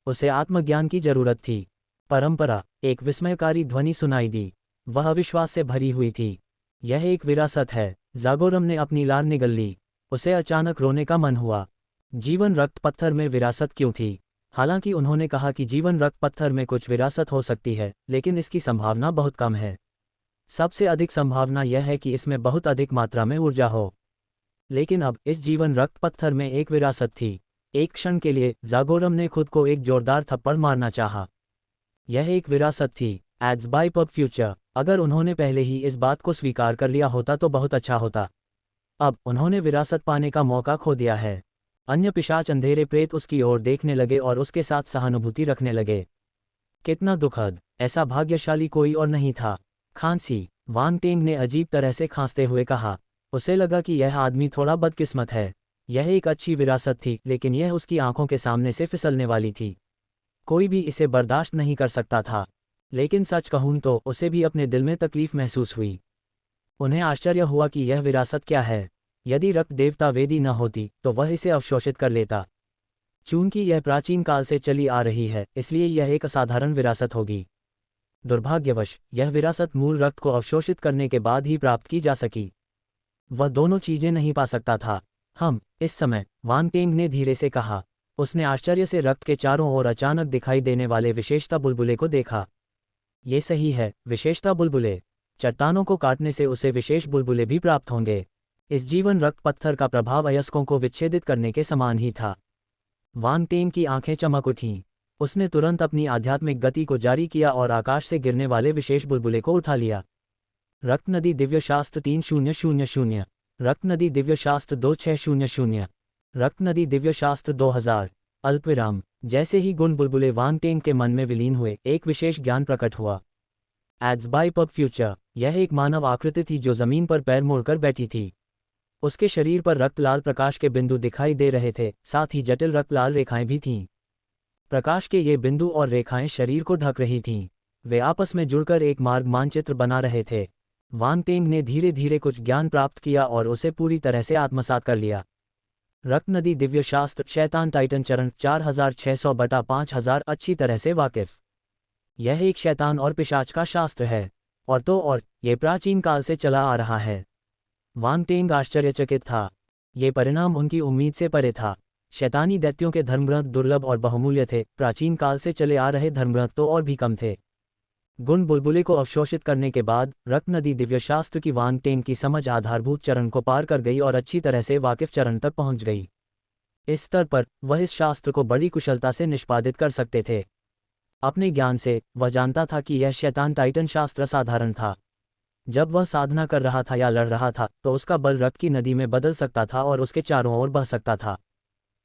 उसे आत्मज्ञान की जरूरत थी। परंपरा। एक विस्मयकारी ध्वनि सुनाई दी। वह अविश्वास से भरी हुई थी। यह एक विरासत है। जागोरम ने अपनी लार निगल ली। उसे अचानक रोने का मन हुआ। जीवन रक्त पत्थर में विरासत क्यों थी? हालांकि उन्होंने कहा कि जीवन रक्त पत्थर में कुछ विरासत हो सकती है, लेकिन इसकी संभावना बहुत कम है। सबसे अधिक संभावना यह है कि इसमें बहुत अधिक मात्रा में ऊर्जा हो। लेकिन अब इस जीवन रक्त पत्थर में एक विरासत थी। एक क्षण के लिए जागोरम ने खुद को एक जोरदार थप्पड़ मारना चाहा। यह एक विरासत थी। Ads by pub future. अगर उन्होंने पहले ही इस बात को स्वीकार कर लिया होता तो बहुत अच्छा होता। अब उन्होंने विरासत पाने का मौका खो दिया है। अन्य पिशाच अंधेरे प्रेत उसकी ओर देखने लगे और उसके साथ सहानुभूति रखने लगे। कितना दुखद। ऐसा भाग्यशाली कोई और नहीं था। खांसी। वांग टेंग ने अजीब तरह से खांसते हुए कहा। उसे लगा कि यह आदमी थोड़ा बदकिस्मत है। यह एक अच्छी विरासत थी, लेकिन यह उसकी आंखों के सामने से फिसलने वाली थी। कोई भी इसे बर्दाश्त नहीं कर सकता था। लेकिन सच कहूं तो उसे भी अपने दिल में तकलीफ महसूस हुई। उन्हें आश्चर्य हुआ कि यह विरासत क्या है। यदि रक्त देवता वेदी न होती तो वह इसे अवशोषित कर लेता। चूंकि यह प्राचीन काल से चली आ रही है, इसलिए यह एक असाधारण विरासत होगी। दुर्भाग्यवश यह विरासत मूल रक्त को अवशोषित करने के बाद ही प्राप्त की जा सकी। वह दोनों चीजें नहीं पा सकता था। इस समय, वांग टेंग ने धीरे से कहा। उसने आश्चर्य से रक्त के चारों ओर अचानक दिखाई देने वाले विशेषता बुलबुले को देखा। ये सही है, विशेषता बुलबुले। चट्टानों को काटने से उसे विशेष बुलबुले भी प्राप्त होंगे। इस जीवन रक्त पत्थर का प्रभाव अयस्कों को विच्छेदित करने के समान ही था। वांग टेंग की आंखें चमक उठीं। उसने तुरंत अपनी आध्यात्मिक गति को जारी किया और आकाश से गिरने वाले विशेष बुलबुले को उठा लिया। रक्त नदी दिव्य शास्त्र 3000। रक्त नदी दिव्यशास्त्र 2600। रक्त नदी दिव्यशास्त्र 2000। अल्पविराम। जैसे ही गुण बुलबुले वांग टेंग के मन में विलीन हुए, एक विशेष ज्ञान प्रकट हुआ। Ads by pub future. यह एक मानव आकृति थी जो जमीन पर पैर मोड़कर बैठी थी। उसके शरीर पर रक्त लाल प्रकाश के बिंदु दिखाई दे रहे थे, साथ ही जटिल रक्त लाल रेखाएं भी थीं। प्रकाश के ये बिंदु और रेखाएं शरीर को ढक रही थीं। वे आपस में जुड़कर एक मार्ग मानचित्र बना रहे थे। वांग टेंग ने धीरे धीरे कुछ ज्ञान प्राप्त किया और उसे पूरी तरह से आत्मसात कर लिया। रक्त नदी दिव्यशास्त्र शैतान टाइटन चरण 4600/5000 अच्छी तरह से वाकिफ। यह एक शैतान और पिशाच का शास्त्र है। और ये प्राचीन काल से चला आ रहा है। वांग टेंग आश्चर्यचकित था। ये परिणाम उनकी उम्मीद से परे था। शैतानी दैत्यों के धर्मग्रंथ दुर्लभ और बहुमूल्य थे, प्राचीन काल से चले आ रहे धर्मग्रंथ तो और भी कम थे। गुण बुलबुले को अवशोषित करने के बाद रक्त नदी दिव्यशास्त्र की वांग टेंग की समझ आधारभूत चरण को पार कर गई और अच्छी तरह से वाकिफ चरण तक पहुंच गई। इस स्तर पर वह इस शास्त्र को बड़ी कुशलता से निष्पादित कर सकते थे। अपने ज्ञान से वह जानता था कि यह शैतान टाइटन शास्त्र असाधारण था। जब वह साधना कर रहा था या लड़ रहा था तो उसका बल रक्त की नदी में बदल सकता था और उसके चारों ओर बह सकता था।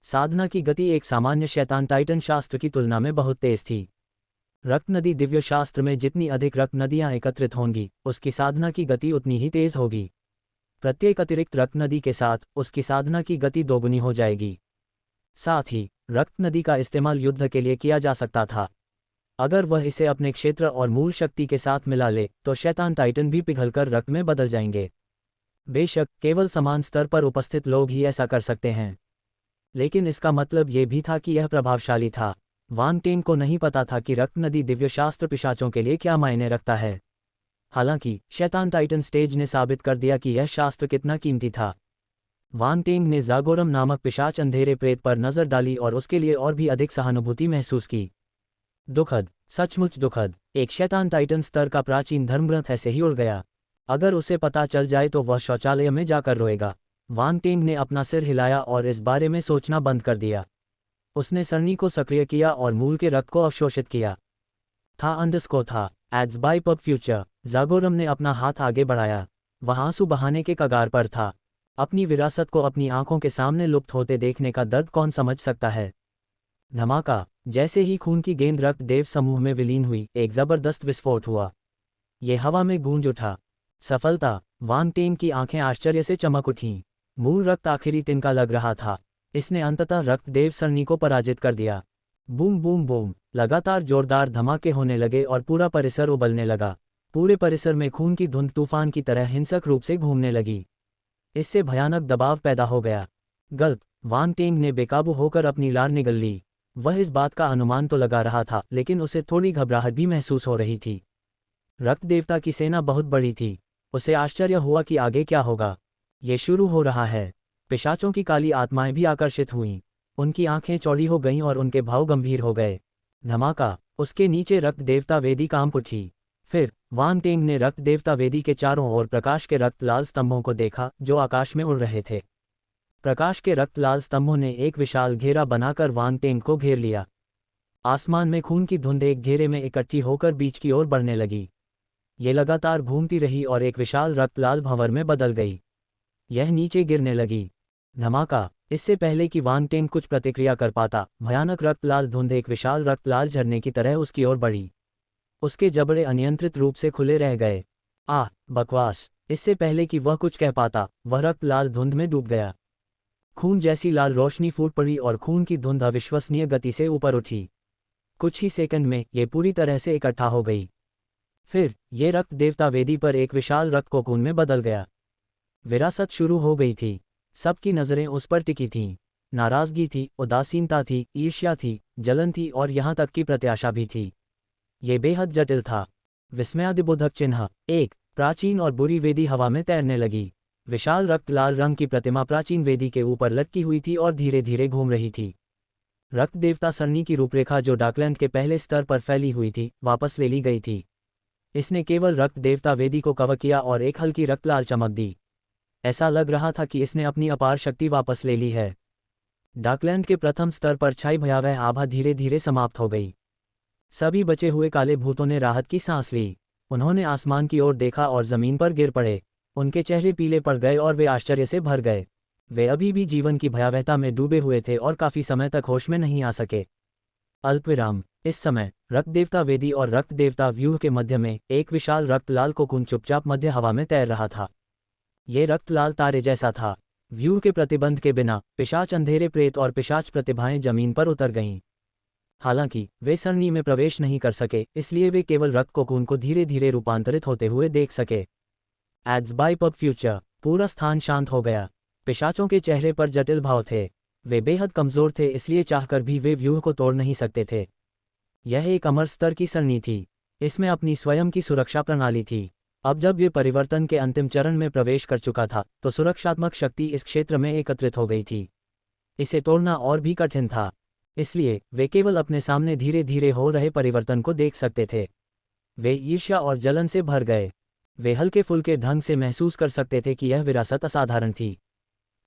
साधना की गति एक सामान्य शैतान टाइटन शास्त्र की तुलना में बहुत तेज थी। रक्त नदी दिव्य शास्त्र में जितनी अधिक रक्त नदियां एकत्रित होंगी, उसकी साधना की गति उतनी ही तेज होगी। प्रत्येक अतिरिक्त रक्त नदी के साथ उसकी साधना की गति दोगुनी हो जाएगी। साथ ही रक्त नदी का इस्तेमाल युद्ध के लिए किया जा सकता था। अगर वह इसे अपने क्षेत्र और मूल शक्ति के साथ मिला ले तो शैतान टाइटन भी पिघलकर रक्त में बदल जाएंगे। बेशक केवल समान स्तर पर उपस्थित लोग ही ऐसा कर सकते हैं, लेकिन इसका मतलब ये भी था कि यह प्रभावशाली था। वांग टेंग को नहीं पता था कि रक्त नदी दिव्यशास्त्र पिशाचों के लिए क्या मायने रखता है। हालांकि शैतान टाइटन स्टेज ने साबित कर दिया कि यह शास्त्र कितना कीमती था। वांग टेंग ने जागोरम नामक पिशाच अंधेरे प्रेत पर नजर डाली और उसके लिए और भी अधिक सहानुभूति महसूस की। दुखद, सचमुच दुखद। एक शैतान टाइटन स्तर का प्राचीन धर्मग्रंथ ऐसे ही उड़ गया। अगर उसे पता चल जाए तो वह शौचालय में जाकर रोएगा। वांग टेंग ने अपना सिर हिलाया और इस बारे में सोचना बंद कर दिया। उसने सरणी को सक्रिय किया और मूल के रक्त को अवशोषित किया। था। Ads by pub future. जागोरम ने अपना हाथ आगे बढ़ाया। वह आंसू बहाने के कगार पर था। अपनी विरासत को अपनी आंखों के सामने लुप्त होते देखने का दर्द कौन समझ सकता है। धमाका। जैसे ही खून की गेंद रक्त देव समूह में विलीन हुई, एक जबरदस्त विस्फोट हुआ। ये हवा में गूंज उठा। सफलता। वांग टेंग की आंखें आश्चर्य से चमक उठीं। मूल रक्त आखिरी तिनका लग रहा था। इसने अंततः रक्त देव सरणी को पराजित कर दिया। Boom boom boom. लगातार जोरदार धमाके होने लगे और पूरा परिसर उबलने लगा। पूरे परिसर में खून की धुंध तूफान की तरह हिंसक रूप से घूमने लगी। इससे भयानक दबाव पैदा हो गया। गल्प। वांग टेंग ने बेकाबू होकर अपनी लार निगल ली। वह इस बात का अनुमान तो लगा रहा था, लेकिन उसे थोड़ी घबराहट भी महसूस हो रही थी। रक्त देवता की सेना बहुत बड़ी थी। उसे आश्चर्य हुआ कि आगे क्या होगा। ये शुरू हो रहा है। पिशाचों की काली आत्माएं भी आकर्षित हुईं। उनकी आंखें चौड़ी हो गईं और उनके भाव गंभीर हो गए। धमाका। उसके नीचे रक्त देवता वेदी कांप उठी। फिर वांग टेंग ने रक्त देवता वेदी के चारों ओर प्रकाश के रक्त लाल स्तंभों को देखा जो आकाश में उड़ रहे थे। प्रकाश के रक्त लाल स्तंभों ने एक विशाल घेरा बनाकर वांग टेंग को घेर लिया। आसमान में खून की धुंध एक घेरे में इकट्ठी होकर बीच की ओर बढ़ने लगी। ये लगातार घूमती रही और एक विशाल रक्त लाल भंवर में बदल गई। यह नीचे गिरने लगी। धमाका। इससे पहले कि वांग टेंग कुछ प्रतिक्रिया कर पाता, भयानक रक्त लाल धुंध एक विशाल रक्त लाल झरने की तरह उसकी ओर बढ़ी। उसके जबड़े अनियंत्रित रूप से खुले रह गए। बकवास। इससे पहले कि वह कुछ कह पाता, वह रक्त लाल धुंध में डूब गया। खून जैसी लाल रोशनी फूट पड़ी और खून की धुंध अविश्वसनीय गति से ऊपर उठी। कुछ ही सेकंड में ये पूरी तरह से इकट्ठा हो गई। फिर ये रक्त देवता वेदी पर एक विशाल रक्त कोकून में बदल गया। विरासत शुरू हो गई थी। सबकी नज़रें उस पर टिकी थीं। नाराज़गी थी, उदासीनता थी, ईर्ष्या थी, जलन थी और यहाँ तक कि प्रत्याशा भी थी। ये बेहद जटिल था। विस्मयादिबोधक चिन्ह। एक प्राचीन और बुरी वेदी हवा में तैरने लगी। विशाल रक्त लाल रंग की प्रतिमा प्राचीन वेदी के ऊपर लटकी हुई थी और धीरे धीरे घूम रही थी। रक्त देवता सरणी की रूपरेखा जो डाकलैंड के पहले स्तर पर फैली हुई थी, वापस ले ली गई थी। इसने केवल रक्त देवता वेदी को कवर किया और एक हल्की रक्त लाल चमक दी। ऐसा लग रहा था कि इसने अपनी अपार शक्ति वापस ले ली है। डाकलैंड के प्रथम स्तर पर छाई भयावह आभा धीरे धीरे समाप्त हो गई। सभी बचे हुए काले भूतों ने राहत की सांस ली। उन्होंने आसमान की ओर देखा और जमीन पर गिर पड़े। उनके चेहरे पीले पड़ गए और वे आश्चर्य से भर गए। वे अभी भी जीवन की भयावहता में डूबे हुए थे और काफी समय तक होश में नहीं आ सके। अल्पविराम। इस समय रक्त देवता वेदी और रक्त देवता व्यूह के मध्य में एक विशाल रक्त लाल कोकून चुपचाप मध्य हवा में तैर रहा था। ये रक्त लाल तारे जैसा था। व्यूह के प्रतिबंध के बिना पिशाच अंधेरे प्रेत और पिशाच प्रतिभाएं जमीन पर उतर गईं। हालांकि वे सरनी में प्रवेश नहीं कर सके, इसलिए वे केवल रक्त कोकून को धीरे धीरे रूपांतरित होते हुए देख सके। Ads by pub future. पूरा स्थान शांत हो गया। पिशाचों के चेहरे पर जटिल भाव थे। वे बेहद कमजोर थे, इसलिए चाहकर भी वे व्यूह को तोड़ नहीं सकते थे। यह एक अमर स्तर की सरणी थी। इसमें अपनी स्वयं की सुरक्षा प्रणाली थी। अब जब ये परिवर्तन के अंतिम चरण में प्रवेश कर चुका था, तो सुरक्षात्मक शक्ति इस क्षेत्र में एकत्रित हो गई थी। इसे तोड़ना और भी कठिन था, इसलिए वे केवल अपने सामने धीरे धीरे हो रहे परिवर्तन को देख सकते थे। वे ईर्ष्या और जलन से भर गए। वे हल्के फुल्के ढंग से महसूस कर सकते थे कि यह विरासत असाधारण थी।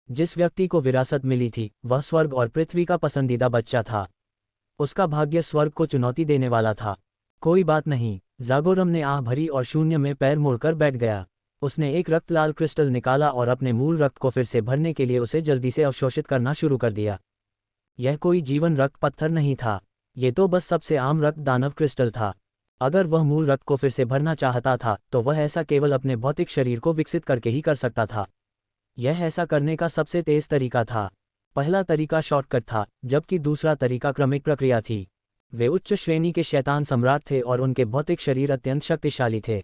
जिस व्यक्ति को विरासत मिली थी, वह स्वर्ग और पृथ्वी का पसंदीदा बच्चा था। उसका भाग्य स्वर्ग को चुनौती देने वाला था। कोई बात नहीं। जागोरम ने आह भरी और शून्य में पैर मोड़कर बैठ गया। उसने एक रक्त लाल क्रिस्टल निकाला और अपने मूल रक्त को फिर से भरने के लिए उसे जल्दी से अवशोषित करना शुरू कर दिया। यह कोई जीवन रक्त पत्थर नहीं था। ये तो बस सबसे आम रक्त दानव क्रिस्टल था। अगर वह मूल रक्त को फिर से भरना चाहता था, तो वह ऐसा केवल अपने भौतिक शरीर को विकसित करके ही कर सकता था। यह ऐसा करने का सबसे तेज तरीका था। पहला तरीका शॉर्टकट था, जबकि दूसरा तरीका क्रमिक प्रक्रिया थी। वे उच्च श्रेणी के शैतान सम्राट थे और उनके भौतिक शरीर अत्यंत शक्तिशाली थे।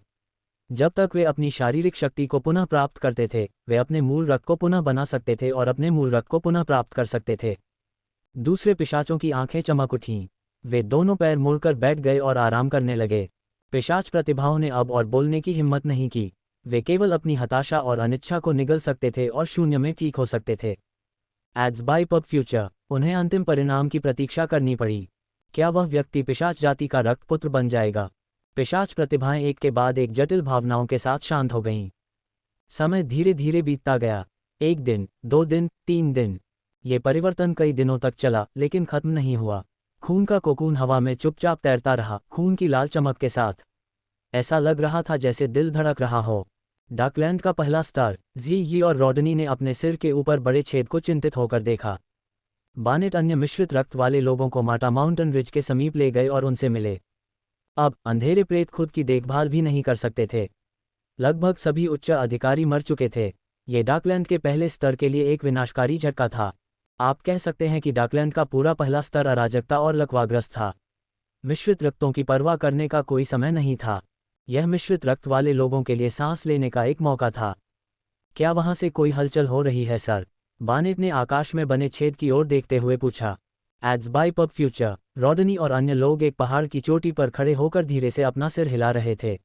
जब तक वे अपनी शारीरिक शक्ति को पुनः प्राप्त करते थे, वे अपने मूल रक्त को पुनः बना सकते थे और अपने मूल रक्त को पुनः प्राप्त कर सकते थे। दूसरे पिशाचों की आंखें चमक उठीं। वे दोनों पैर मोड़कर बैठ गए और आराम करने लगे। पिशाच प्रतिभाओं ने अब और बोलने की हिम्मत नहीं की। वे केवल अपनी हताशा और अनिच्छा को निगल सकते थे और शून्य में ठीक हो सकते थे। Ads by pub future. उन्हें अंतिम परिणाम की प्रतीक्षा करनी पड़ी। क्या वह व्यक्ति पिशाच जाति का रक्तपुत्र बन जाएगा? पिशाच प्रतिभाएं एक के बाद एक जटिल भावनाओं के साथ शांत हो गईं। समय धीरे धीरे बीतता गया। 1 दिन, 2 दिन, 3 दिन। ये परिवर्तन कई दिनों तक चला, लेकिन खत्म नहीं हुआ। खून का कोकून हवा में चुपचाप तैरता रहा, खून की लाल चमक के साथ। ऐसा लग रहा था जैसे दिल धड़क रहा हो। डार्कलैंड का पहला स्तर। जी और रॉडनी ने अपने सिर के ऊपर बड़े छेद को चिंतित होकर देखा। बानेट अन्य मिश्रित रक्त वाले लोगों को माटा माउंटेन रिज के समीप ले गए और उनसे मिले। अब अंधेरे प्रेत खुद की देखभाल भी नहीं कर सकते थे। लगभग सभी उच्च अधिकारी मर चुके थे। ये डार्कलैंड के पहले स्तर के लिए एक विनाशकारी झटका था। आप कह सकते हैं कि डार्कलैंड का पूरा पहला स्तर अराजकता और लकवाग्रस्त था। मिश्रित रक्तों की परवाह करने का कोई समय नहीं था। यह मिश्रित रक्त वाले लोगों के लिए सांस लेने का एक मौका था। क्या वहां से कोई हलचल हो रही है, सर? बानेट ने आकाश में बने छेद की ओर देखते हुए पूछा। Ads by pub future. Rodney और अन्य लोग एक पहाड़ की चोटी पर खड़े होकर धीरे से अपना सिर हिला रहे थे।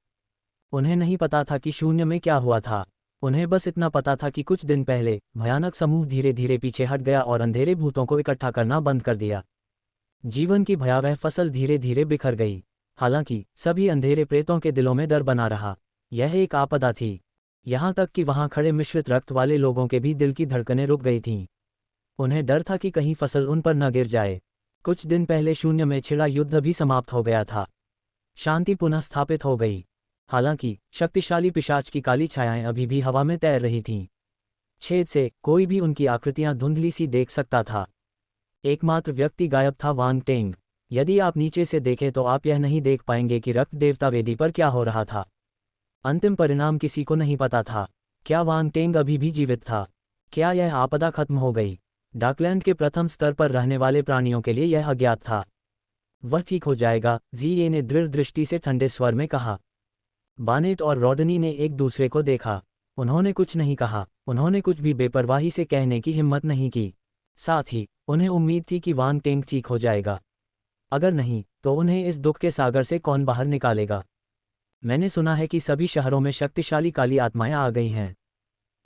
उन्हें नहीं पता था कि शून्य में क्या हुआ था। उन्हें बस इतना पता था कि कुछ दिन पहले भयानक समूह धीरे धीरे पीछे हट गया और अंधेरे भूतों को इकट्ठा करना बंद कर दिया। जीवन की भयावह फसल धीरे धीरे बिखर गई। हालांकि सभी अंधेरे प्रेतों के दिलों में डर बना रहा। यह एक आपदा थी। यहाँ तक कि वहाँ खड़े मिश्रित रक्त वाले लोगों के भी दिल की धड़कनें रुक गई थीं। उन्हें डर था कि कहीं फसल उन पर न गिर जाए। कुछ दिन पहले शून्य में छिड़ा युद्ध भी समाप्त हो गया था। शांति पुनः स्थापित हो गई। हालांकि शक्तिशाली पिशाच की काली छायाएं अभी भी हवा में तैर रही थीं। छेद से कोई भी उनकी आकृतियां धुंधली सी देख सकता था। एकमात्र व्यक्ति गायब था, वांग टेंग। यदि आप नीचे से देखें तो आप यह नहीं देख पाएंगे कि रक्त देवता वेदी पर क्या हो रहा था। अंतिम परिणाम किसी को नहीं पता था। क्या वांग टेंग अभी भी जीवित था? क्या यह आपदा खत्म हो गई? डार्कलैंड के प्रथम स्तर पर रहने वाले प्राणियों के लिए यह अज्ञात था। वह ठीक हो जाएगा, जी ने दृढ़ दृष्टि से ठंडे स्वर में कहा। बानेट और रॉडनी ने एक दूसरे को देखा। उन्होंने कुछ नहीं कहा। उन्होंने कुछ भी बेपरवाही से कहने की हिम्मत नहीं की। साथ ही उन्हें उम्मीद थी कि वांग टेंग ठीक हो जाएगा। अगर नहीं, तो उन्हें इस दुख के सागर से कौन बाहर निकालेगा? मैंने सुना है कि सभी शहरों में शक्तिशाली काली आत्माएं आ गई हैं।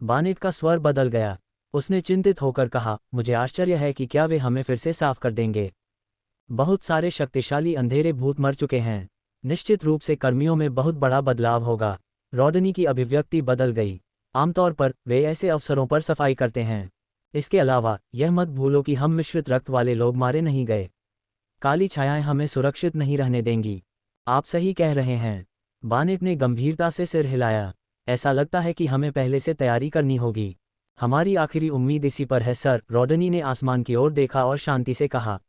बानेट का स्वर बदल गया। उसने चिंतित होकर कहा, मुझे आश्चर्य है कि क्या वे हमें फिर से साफ कर देंगे। बहुत सारे शक्तिशाली अंधेरे भूत मर चुके हैं। निश्चित रूप से कर्मियों में बहुत बड़ा बदलाव होगा। रॉडनी की अभिव्यक्ति बदल गई। आमतौर पर वे ऐसे अवसरों पर सफाई करते हैं। इसके अलावा यह मत भूलो कि हम मिश्रित रक्त वाले लोग मारे नहीं गए। काली छायाएं हमें सुरक्षित नहीं रहने देंगी। आप सही कह रहे हैं। बानेट ने गंभीरता से सिर हिलाया। ऐसा लगता है कि हमें पहले से तैयारी करनी होगी। हमारी आखिरी उम्मीद इसी पर है सर। रॉडनी ने आसमान की ओर देखा और शांति से कहा।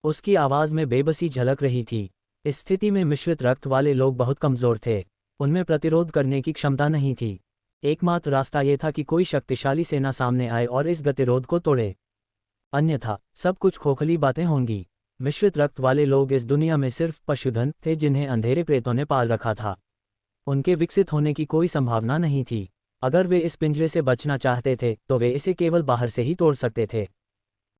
उसकी आवाज़ में बेबसी झलक रही थी। इस स्थिति में मिश्रित रक्त वाले लोग बहुत कमज़ोर थे। उनमें प्रतिरोध करने की क्षमता नहीं थी। एकमात्र रास्ता ये था कि कोई शक्तिशाली सेना सामने आए और इस गतिरोध को तोड़े। अन्यथा सब कुछ खोखली बातें होंगी। मिश्रित रक्त वाले लोग इस दुनिया में सिर्फ पशुधन थे जिन्हें अंधेरे प्रेतों ने पाल रखा था। उनके विकसित होने की कोई संभावना नहीं थी। अगर वे इस पिंजरे से बचना चाहते थे तो वे इसे केवल बाहर से ही तोड़ सकते थे।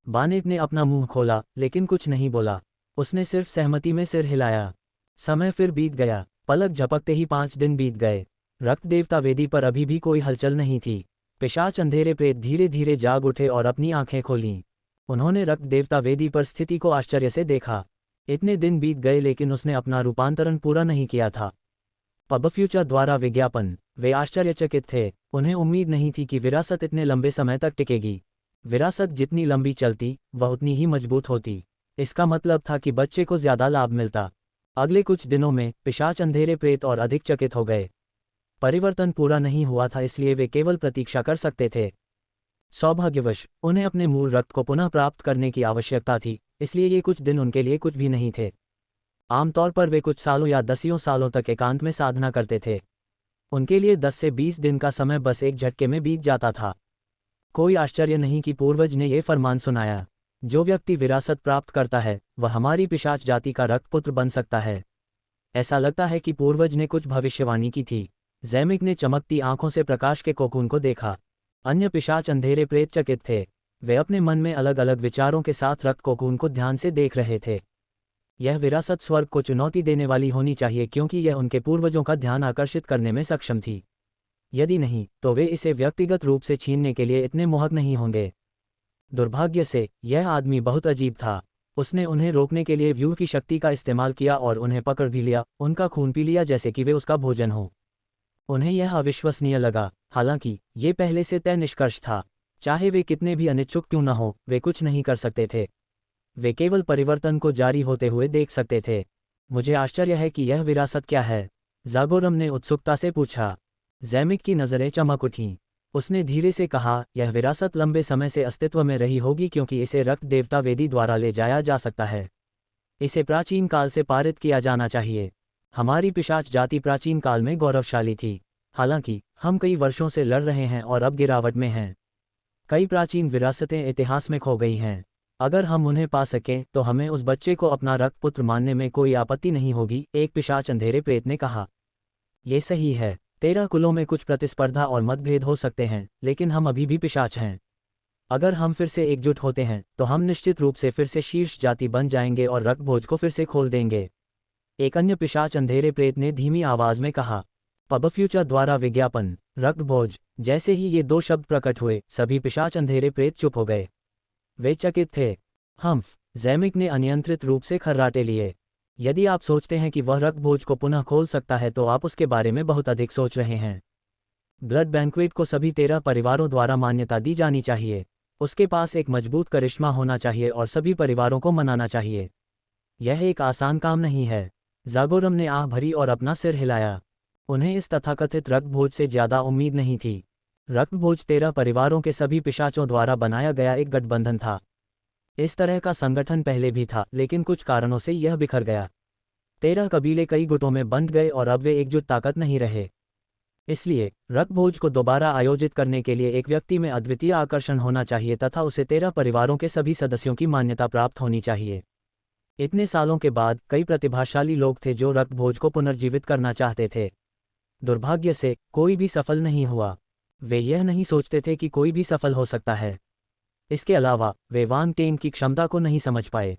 बानेट ने अपना मुंह खोला लेकिन कुछ नहीं बोला। उसने सिर्फ सहमति में सिर हिलाया। समय फिर बीत गया। पलक झपकते ही 5 दिन बीत गए। रक्त देवता वेदी पर अभी भी कोई हलचल नहीं थी। पिशाच अंधेरे प्रेत धीरे धीरे जाग उठे और अपनी आंखें खोलीं। उन्होंने रक्त देवता वेदी पर स्थिति को आश्चर्य से देखा। इतने दिन बीत गए लेकिन उसने अपना रूपांतरण पूरा नहीं किया था। पब फ्यूचर द्वारा विज्ञापन। वे आश्चर्यचकित थे। उन्हें उम्मीद नहीं थी कि विरासत इतने लंबे समय तक टिकेगी। विरासत जितनी लंबी चलती वह उतनी ही मजबूत होती। इसका मतलब था कि बच्चे को ज्यादा लाभ मिलता। अगले कुछ दिनों में पिशाच अंधेरे प्रेत और अधिक चकित हो गए। परिवर्तन पूरा नहीं हुआ था इसलिए वे केवल प्रतीक्षा कर सकते थे। सौभाग्यवश उन्हें अपने मूल रक्त को पुनः प्राप्त करने की आवश्यकता थी, इसलिए ये कुछ दिन उनके लिए कुछ भी नहीं थे। आमतौर पर वे कुछ सालों या दसियों सालों तक एकांत में साधना करते थे। उनके लिए 10 से 20 दिन का समय बस एक झटके में बीत जाता था। कोई आश्चर्य नहीं कि पूर्वज ने ये फरमान सुनाया, जो व्यक्ति विरासत प्राप्त करता है वह हमारी पिशाच जाति का रक्तपुत्र बन सकता है। ऐसा लगता है कि पूर्वज ने कुछ भविष्यवाणी की थी। जैमिक ने चमकती आंखों से प्रकाश के कोकून को देखा। अन्य पिशाच अंधेरे प्रेत चकित थे। वे अपने मन में अलग अलग विचारों के साथ रक्त कोकून को ध्यान से देख रहे थे। यह विरासत स्वर्ग को चुनौती देने वाली होनी चाहिए क्योंकि यह उनके पूर्वजों का ध्यान आकर्षित करने में सक्षम थी। यदि नहीं तो वे इसे व्यक्तिगत रूप से छीनने के लिए इतने मोहक नहीं होंगे। दुर्भाग्य से यह आदमी बहुत अजीब था। उसने उन्हें रोकने के लिए व्यू की शक्ति का इस्तेमाल किया और उन्हें पकड़ भी लिया, उनका खून पी लिया जैसे कि वे उसका भोजन हो। उन्हें यह अविश्वसनीय लगा। हालांकि ये पहले से तय निष्कर्ष था। चाहे वे कितने भी अनिच्छुक क्यों न हो, वे कुछ नहीं कर सकते थे। वे केवल परिवर्तन को जारी होते हुए देख सकते थे। मुझे आश्चर्य है कि यह विरासत क्या है? जागोरम ने उत्सुकता से पूछा। जैमिक की नज़रें चमक उठीं। उसने धीरे से कहा, यह विरासत लंबे समय से अस्तित्व में रही होगी क्योंकि इसे रक्त देवता वेदी द्वारा ले जाया जा सकता है। इसे प्राचीन काल से पारित किया जाना चाहिए। हमारी पिशाच जाति प्राचीन काल में गौरवशाली थी। हालांकि हम कई वर्षों से लड़ रहे हैं और अब गिरावट में हैं। कई प्राचीन विरासतें इतिहास में खो गई हैं। अगर हम उन्हें पा सकें तो हमें उस बच्चे को अपना रक्तपुत्र मानने में कोई आपत्ति नहीं होगी, एक पिशाच अंधेरे प्रेत ने कहा। ये सही है। 13 कुलों में कुछ प्रतिस्पर्धा और मतभेद हो सकते हैं, लेकिन हम अभी भी पिशाच हैं। अगर हम फिर से एकजुट होते हैं तो हम निश्चित रूप से फिर से शीर्ष जाति बन जाएंगे और रक्तभोज को फिर से खोल देंगे। एक अन्य पिशाच अंधेरे प्रेत ने धीमी आवाज में कहा। पब फ्यूचर द्वारा विज्ञापन। रक्तभोज। जैसे ही ये 2 शब्द प्रकट हुए, सभी पिशाच अंधेरे प्रेत चुप हो गए। वे चकित थे। हम्फ। जैमिक ने अनियंत्रित रूप से खर्राटे लिए। यदि आप सोचते हैं कि वह रक्तभोज को पुनः खोल सकता है तो आप उसके बारे में बहुत अधिक सोच रहे हैं। ब्लड बैंक्वेट को सभी 13 परिवारों द्वारा मान्यता दी जानी चाहिए। उसके पास एक मजबूत करिश्मा होना चाहिए और सभी परिवारों को मनाना चाहिए। यह एक आसान काम नहीं है। जागोरम ने आह भरी और अपना सिर हिलाया। उन्हें इस तथाकथित रक्तभोज से ज्यादा उम्मीद नहीं थी। रक्तभोज 13 परिवारों के सभी पिशाचों द्वारा बनाया गया एक गठबंधन था। इस तरह का संगठन पहले भी था, लेकिन कुछ कारणों से यह बिखर गया। 13 कबीले कई गुटों में बंट गए और अब वे एकजुट ताकत नहीं रहे। इसलिए रक्तभोज को दोबारा आयोजित करने के लिए एक व्यक्ति में अद्वितीय आकर्षण होना चाहिए तथा उसे 13 परिवारों के सभी सदस्यों की मान्यता प्राप्त होनी चाहिए। इतने सालों के बाद कई प्रतिभाशाली लोग थे जो रक्तभोज को पुनर्जीवित करना चाहते थे। दुर्भाग्य से कोई भी सफल नहीं हुआ। वे यह नहीं सोचते थे कि कोई भी सफल हो सकता है। इसके अलावा वे वांग टेंग की क्षमता को नहीं समझ पाए।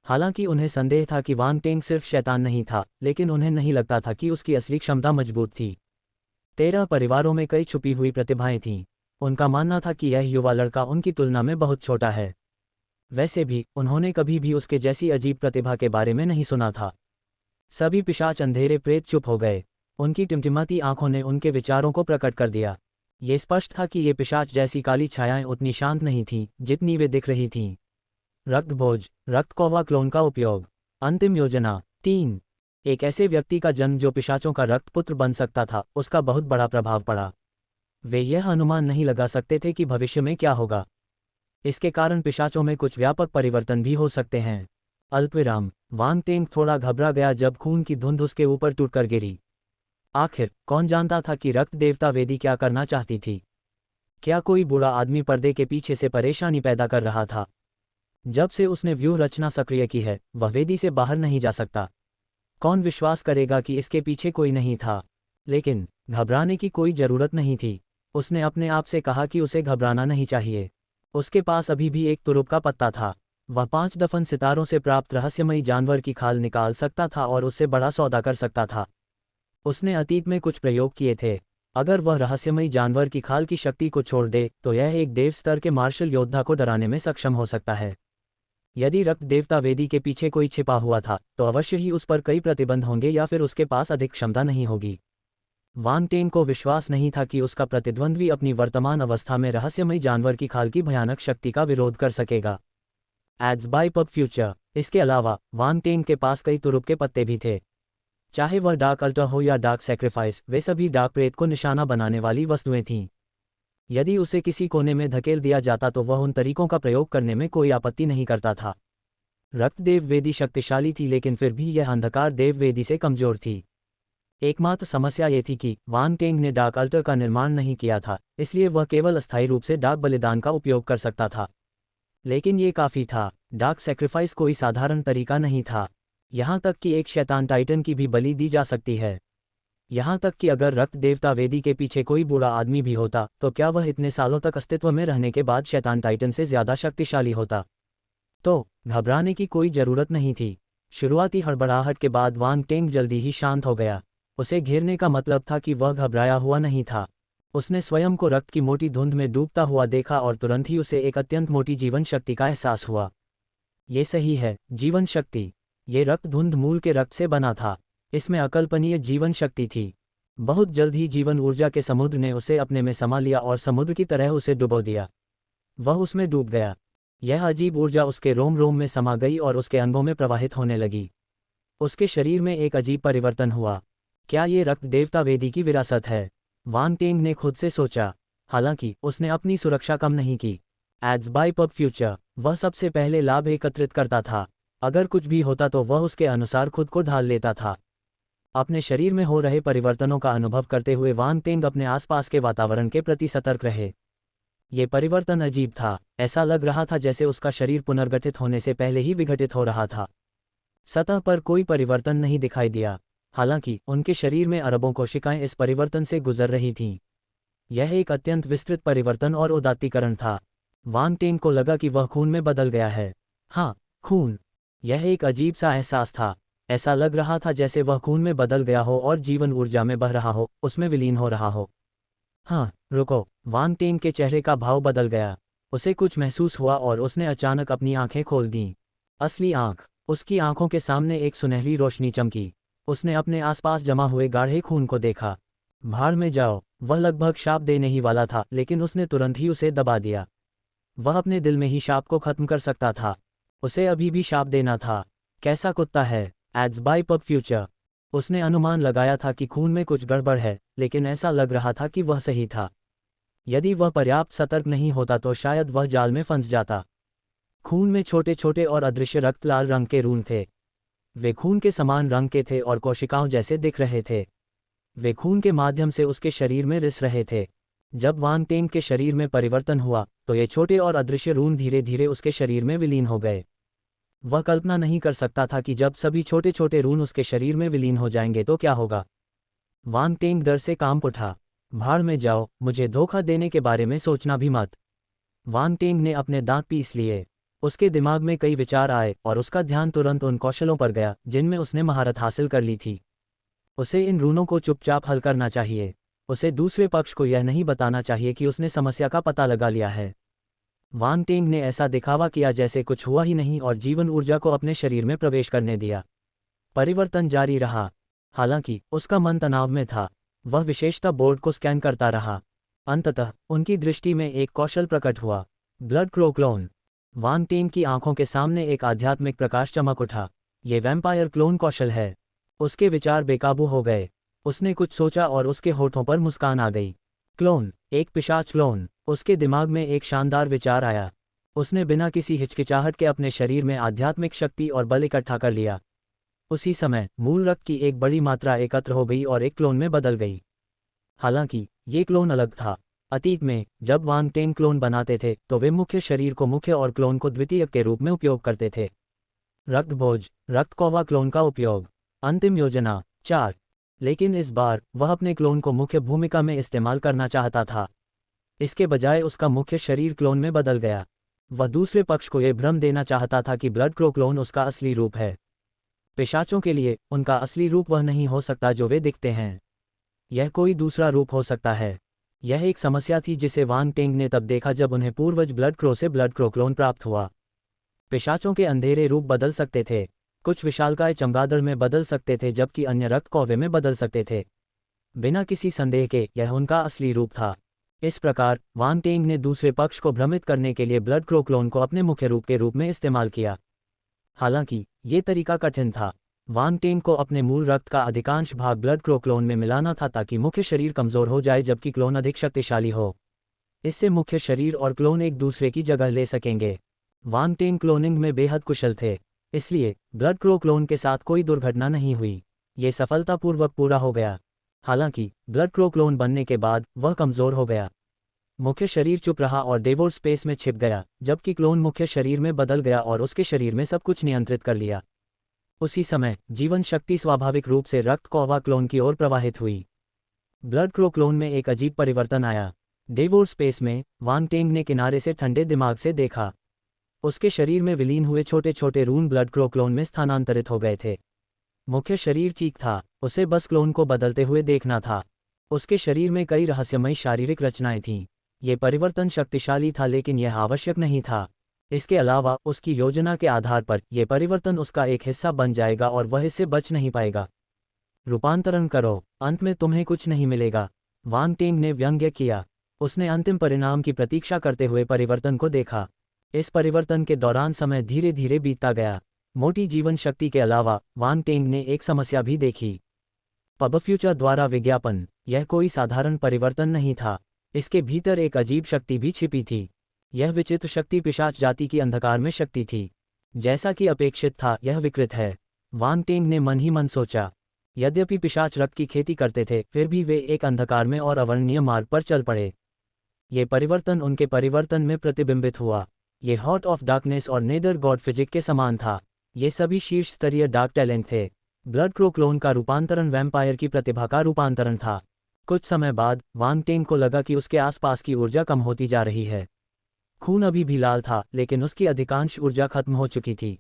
हालांकि उन्हें संदेह था कि वांग टेंग सिर्फ शैतान नहीं था, लेकिन उन्हें नहीं लगता था कि उसकी असली क्षमता मजबूत थी। 13 परिवारों में कई छुपी हुई प्रतिभाएं थीं। उनका मानना था कि यह युवा लड़का उनकी तुलना में बहुत छोटा है। वैसे भी उन्होंने कभी भी उसके जैसी अजीब प्रतिभा के बारे में नहीं सुना था। सभी पिशाच अंधेरे प्रेत चुप हो गए। उनकी टिमटिमाती आंखों ने उनके विचारों को प्रकट कर दिया। ये स्पष्ट था कि ये पिशाच जैसी काली छायाएं उतनी शांत नहीं थीं जितनी वे दिख रही थीं। रक्तभोज। रक्तकौवा क्लोन का उपयोग। अंतिम योजना 3। एक ऐसे व्यक्ति का जन्म जो पिशाचों का रक्तपुत्र बन सकता था, उसका बहुत बड़ा प्रभाव पड़ा। वे यह अनुमान नहीं लगा सकते थे कि भविष्य में क्या होगा। इसके कारण पिशाचों में कुछ व्यापक परिवर्तन भी हो सकते हैं। अल्पविराम। वांग तेंग थोड़ा घबरा गया जब खून की धुंध उसके ऊपर टूटकर गिरी। आखिर कौन जानता था कि रक्त देवता वेदी क्या करना चाहती थी? क्या कोई बुरा आदमी पर्दे के पीछे से परेशानी पैदा कर रहा था? जब से उसने व्यूह रचना सक्रिय की है, वह वेदी से बाहर नहीं जा सकता। कौन विश्वास करेगा कि इसके पीछे कोई नहीं था? लेकिन घबराने की कोई जरूरत नहीं थी। उसने अपने आप से कहा कि उसे घबराना नहीं चाहिए। उसके पास अभी भी एक तुरुप का पत्ता था। वह 5 दफन सितारों से प्राप्त रहस्यमयी जानवर की खाल निकाल सकता था और उससे बड़ा सौदा कर सकता था। उसने अतीत में कुछ प्रयोग किए थे। अगर वह रहस्यमयी जानवर की खाल की शक्ति को छोड़ दे तो यह एक देव स्तर के मार्शल योद्धा को डराने में सक्षम हो सकता है। यदि रक्त देवता वेदी के पीछे कोई छिपा हुआ था तो अवश्य ही उस पर कई प्रतिबंध होंगे या फिर उसके पास अधिक क्षमता नहीं होगी। वांग टेंग को विश्वास नहीं था कि उसका प्रतिद्वंद्वी अपनी वर्तमान अवस्था में रहस्यमयी जानवर की खाल की भयानक शक्ति का विरोध कर सकेगा। Ads by pub future. इसके अलावा वांग टेंग के पास कई तुरुप के पत्ते भी थे। चाहे वह डार्क अल्टर हो या डार्क सैक्रिफाइस, वे सभी डार्क प्रेत को निशाना बनाने वाली वस्तुएं थीं। यदि उसे किसी कोने में धकेल दिया जाता तो वह उन तरीकों का प्रयोग करने में कोई आपत्ति नहीं करता था। रक्तदेव वेदी शक्तिशाली थी, लेकिन फिर भी यह अंधकार देव वेदी से कमजोर थी। एकमात्र समस्या ये थी कि वांग टेंग ने डार्क अल्टर का निर्माण नहीं किया था, इसलिए वह केवल अस्थायी रूप से डार्क बलिदान का उपयोग कर सकता था। लेकिन ये काफ़ी था। डार्क सैक्रिफाइस कोई साधारण तरीका नहीं था। यहाँ तक कि एक शैतान टाइटन की भी बलि दी जा सकती है। यहाँ तक कि अगर रक्त देवता वेदी के पीछे कोई बुरा आदमी भी होता तो क्या वह इतने सालों तक अस्तित्व में रहने के बाद शैतान टाइटन से ज़्यादा शक्तिशाली होता? तो घबराने की कोई ज़रूरत नहीं थी। शुरुआती हड़बड़ाहट के बाद वांग टेंग जल्दी ही शांत हो गया। उसे घेरने का मतलब था कि वह घबराया हुआ नहीं था। उसने स्वयं को रक्त की मोटी धुंध में डूबता हुआ देखा और तुरंत ही उसे एक अत्यंत मोटी जीवन शक्ति का एहसास हुआ। ये सही है, जीवन शक्ति। ये रक्त धुंध मूल के रक्त से बना था। इसमें अकल्पनीय जीवन शक्ति थी। बहुत जल्द ही जीवन ऊर्जा के समुद्र ने उसे अपने में समा लिया और समुद्र की तरह उसे डुबो दिया। वह उसमें डूब गया। यह अजीब ऊर्जा उसके रोम रोम में समा गई और उसके अंगों में प्रवाहित होने लगी। उसके शरीर में एक अजीब परिवर्तन हुआ। क्या ये रक्त देवता वेदी की विरासत है? वांग टेंग ने खुद से सोचा। हालांकि उसने अपनी सुरक्षा कम नहीं की। Ads by pub future. वह सबसे पहले लाभ एकत्रित करता था। अगर कुछ भी होता तो वह उसके अनुसार खुद को ढाल लेता था। अपने शरीर में हो रहे परिवर्तनों का अनुभव करते हुए वांग टेंग अपने आसपास के वातावरण के प्रति सतर्क रहे। ये परिवर्तन अजीब था। ऐसा लग रहा था जैसे उसका शरीर पुनर्गठित होने से पहले ही विघटित हो रहा था। सतह पर कोई परिवर्तन नहीं दिखाई दिया। हालांकि उनके शरीर में अरबों कोशिकाएं इस परिवर्तन से गुजर रही थीं। यह एक अत्यंत विस्तृत परिवर्तन और उदात्तीकरण था। वांग टेंग को लगा कि वह खून में बदल गया है। हाँ, खून। यह एक अजीब सा एहसास था। ऐसा लग रहा था जैसे वह खून में बदल गया हो और जीवन ऊर्जा में बह रहा हो, उसमें विलीन हो रहा हो। हाँ, रुको। वांग टेंग के चेहरे का भाव बदल गया। उसे कुछ महसूस हुआ और उसने अचानक अपनी आंखें खोल दीं। असली आंख। उसकी आंखों के सामने एक सुनहरी रोशनी चमकी। उसने अपने आसपास जमा हुए गाढ़े खून को देखा। भाड़ में जाओ। वह लगभग शाप देने ही वाला था, लेकिन उसने तुरंत ही उसे दबा दिया। वह अपने दिल में ही शाप को खत्म कर सकता था। उसे अभी भी शाप देना था। कैसा कुत्ता है? Ads by pub future. उसने अनुमान लगाया था कि खून में कुछ गड़बड़ है, लेकिन ऐसा लग रहा था कि वह सही था। यदि वह पर्याप्त सतर्क नहीं होता तो शायद वह जाल में फंस जाता। खून में छोटे छोटे और अदृश्य रक्त लाल रंग के रून थे। वे खून के समान रंग के थे और कोशिकाओं जैसे दिख रहे थे। वे खून के माध्यम से उसके शरीर में रिस रहे थे। जब वांग टेंग के शरीर में परिवर्तन हुआ तो ये छोटे और अदृश्य रून धीरे धीरे उसके शरीर में विलीन हो गए। वह कल्पना नहीं कर सकता था कि जब सभी छोटे छोटे रून उसके शरीर में विलीन हो जाएंगे तो क्या होगा। वांग टेंग डर से कांप उठा। भाड़ में जाओ, मुझे धोखा देने के बारे में सोचना भी मत। वांग टेंग ने अपने दांत पीस लिए। उसके दिमाग में कई विचार आए और उसका ध्यान तुरंत उन कौशलों पर गया जिनमें उसने महारत हासिल कर ली थी। उसे इन रूनों को चुपचाप हल करना चाहिए। उसे दूसरे पक्ष को यह नहीं बताना चाहिए कि उसने समस्या का पता लगा लिया है। वांग टेंग ने ऐसा दिखावा किया जैसे कुछ हुआ ही नहीं और जीवन ऊर्जा को अपने शरीर में प्रवेश करने दिया। परिवर्तन जारी रहा। हालांकि उसका मन तनाव में था। वह विशेषता बोर्ड को स्कैन करता रहा। अंततः उनकी दृष्टि में एक कौशल प्रकट हुआ। Blood crow clone. Wang Teng की आंखों के सामने एक आध्यात्मिक प्रकाश चमक उठा। ये वैम्पायर क्लोन कौशल है। उसके विचार बेकाबू हो गए। उसने कुछ सोचा और उसके होठों पर मुस्कान आ गई। क्लोन, एक पिशाच क्लोन। उसके दिमाग में एक शानदार विचार आया। उसने बिना किसी हिचकिचाहट के अपने शरीर में आध्यात्मिक शक्ति और बल इकट्ठा कर लिया। उसी समय मूल रक्त की एक बड़ी मात्रा एकत्र हो गई और एक क्लोन में बदल गई। हालांकि ये क्लोन अलग था। अतीत में जब वांग टेंग क्लोन बनाते थे तो वे मुख्य शरीर को मुख्य और क्लोन को द्वितीयक के रूप में उपयोग करते थे। रक्त भोज, रक्त कौवा क्लोन का उपयोग। अंतिम योजना 4। लेकिन इस बार वह अपने क्लोन को मुख्य भूमिका में इस्तेमाल करना चाहता था। इसके बजाय उसका मुख्य शरीर क्लोन में बदल गया। वह दूसरे पक्ष को यह भ्रम देना चाहता था कि ब्लड क्रो क्लोन उसका असली रूप है। पिशाचों के लिए उनका असली रूप वह नहीं हो सकता जो वे दिखते हैं। यह कोई दूसरा रूप हो सकता है। यह एक समस्या थी जिसे वांग टेंग ने तब देखा जब उन्हें पूर्वज ब्लड क्रो से ब्लड क्रो क्लोन प्राप्त हुआ। पिशाचों के अंधेरे रूप बदल सकते थे। कुछ विशालकाय चमगादड़ में बदल सकते थे जबकि अन्य रक्त कौवे में बदल सकते थे। बिना किसी संदेह के यह उनका असली रूप था। इस प्रकार वांग टेंग ने दूसरे पक्ष को भ्रमित करने के लिए ब्लड क्रो क्लोन को अपने मुख्य रूप के रूप में इस्तेमाल किया। हालांकि ये तरीका कठिन था। वांग टेंग को अपने मूल रक्त का अधिकांश भाग ब्लड क्रो क्लोन में मिलाना था ताकि मुख्य शरीर कमजोर हो जाए जबकि क्लोन अधिक शक्तिशाली हो। इससे मुख्य शरीर और क्लोन एक दूसरे की जगह ले सकेंगे। वांग टेंग क्लोनिंग में बेहद कुशल थे, इसलिए ब्लड क्रो क्लोन के साथ कोई दुर्घटना नहीं हुई। ये सफलतापूर्वक पूरा हो गया। हालांकि ब्लड क्रो क्लोन बनने के बाद वह कमजोर हो गया। मुख्य शरीर चुप रहा और डेवोर स्पेस में छिप गया, जबकि क्लोन मुख्य शरीर में बदल गया और उसके शरीर में सब कुछ नियंत्रित कर लिया। उसी समय जीवन शक्ति स्वाभाविक रूप से रक्त कौवा क्लोन की ओर प्रवाहित हुई। ब्लड क्रो क्लोन में एक अजीब परिवर्तन आया। डेवोर स्पेस में वांग टेंग ने किनारे से ठंडे दिमाग से देखा। उसके शरीर में विलीन हुए छोटे छोटे रून ब्लड क्रो क्लोन में स्थानांतरित हो गए थे। मुख्य शरीर ठीक था, उसे बस क्लोन को बदलते हुए देखना था। उसके शरीर में कई रहस्यमयी शारीरिक रचनाएं थीं। ये परिवर्तन शक्तिशाली था लेकिन यह आवश्यक नहीं था। इसके अलावा उसकी योजना के आधार पर यह परिवर्तन उसका एक हिस्सा बन जाएगा और वह इससे बच नहीं पाएगा। रूपांतरण करो, अंत में तुम्हें कुछ नहीं मिलेगा, वांग टेंग ने व्यंग्य किया। उसने अंतिम परिणाम की प्रतीक्षा करते हुए परिवर्तन को देखा। इस परिवर्तन के दौरान समय धीरे धीरे बीतता गया। मोटी जीवन शक्ति के अलावा वांग टेंग ने एक समस्या भी देखी। पब फ्यूचर द्वारा विज्ञापन। यह कोई साधारण परिवर्तन नहीं था। इसके भीतर एक अजीब शक्ति भी छिपी थी। यह विचित्र शक्ति पिशाच जाति की अंधकार में शक्ति थी। जैसा कि अपेक्षित था यह विकृत है, वांग टेंग ने मन ही मन सोचा। यद्यपि पिशाच रक्त की खेती करते थे फिर भी वे एक अंधकार में और अवर्णनीय मार्ग पर चल पड़े। ये परिवर्तन उनके परिवर्तन में प्रतिबिंबित हुआ। ये हॉट ऑफ डार्कनेस और नेदर गॉड फिजिक के समान था। ये सभी शीर्ष स्तरीय डार्क टैलेंट थे। ब्लड क्रो क्लोन का रूपांतरण वैम्पायर की प्रतिभा का रूपांतरण था। कुछ समय बाद वांग टेंग को लगा कि उसके आसपास की ऊर्जा कम होती जा रही है। खून अभी भी लाल था लेकिन उसकी अधिकांश ऊर्जा खत्म हो चुकी थी।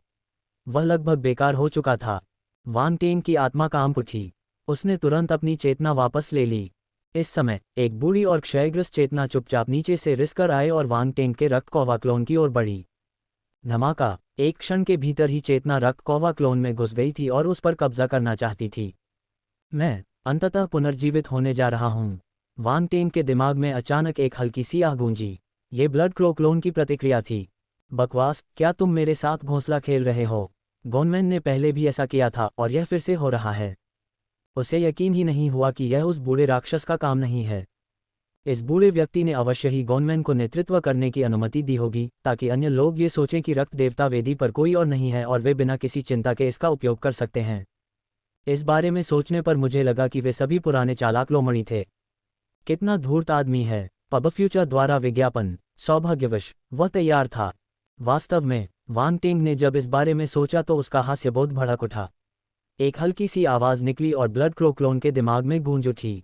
वह लगभग बेकार हो चुका था। वांग टेंग की आत्मा कांप उठी। उसने तुरंत अपनी चेतना वापस ले ली। इस समय एक बूढ़ी और क्षयग्रस्त चेतना चुपचाप नीचे से रिस कर आए और वांग टेंग के रक्त कौवा क्लोन की ओर बढ़ी। धमाका! एक क्षण के भीतर ही चेतना रक्त कौवा क्लोन में घुस गई थी और उस पर कब्जा करना चाहती थी। मैं अंततः पुनर्जीवित होने जा रहा हूँ। वांग टेंग के दिमाग में अचानक एक हल्की सी आह गूंजी। ये ब्लड क्रो क्लोन की प्रतिक्रिया थी। बकवास, क्या तुम मेरे साथ घोंसला खेल रहे हो? गॉनमैन ने पहले भी ऐसा किया था और यह फिर से हो रहा है। उसे यकीन ही नहीं हुआ कि यह उस बूढ़े राक्षस का काम नहीं है। इस बूढ़े व्यक्ति ने अवश्य ही गॉनमैन को नेतृत्व करने की अनुमति दी होगी ताकि अन्य लोग ये सोचें कि रक्त देवता वेदी पर कोई और नहीं है और वे बिना किसी चिंता के इसका उपयोग कर सकते हैं। इस बारे में सोचने पर मुझे लगा कि वे सभी पुराने चालाक लोमड़ी थे। कितना धूर्त आदमी है। पब फ्यूचर द्वारा विज्ञापन। सौभाग्यवश वह तैयार था। वास्तव में वांग टेंग ने जब इस बारे में सोचा तो उसका हास्यबोध भड़क उठा। एक हल्की सी आवाज निकली और ब्लड क्रो क्लोन के दिमाग में गूंज उठी।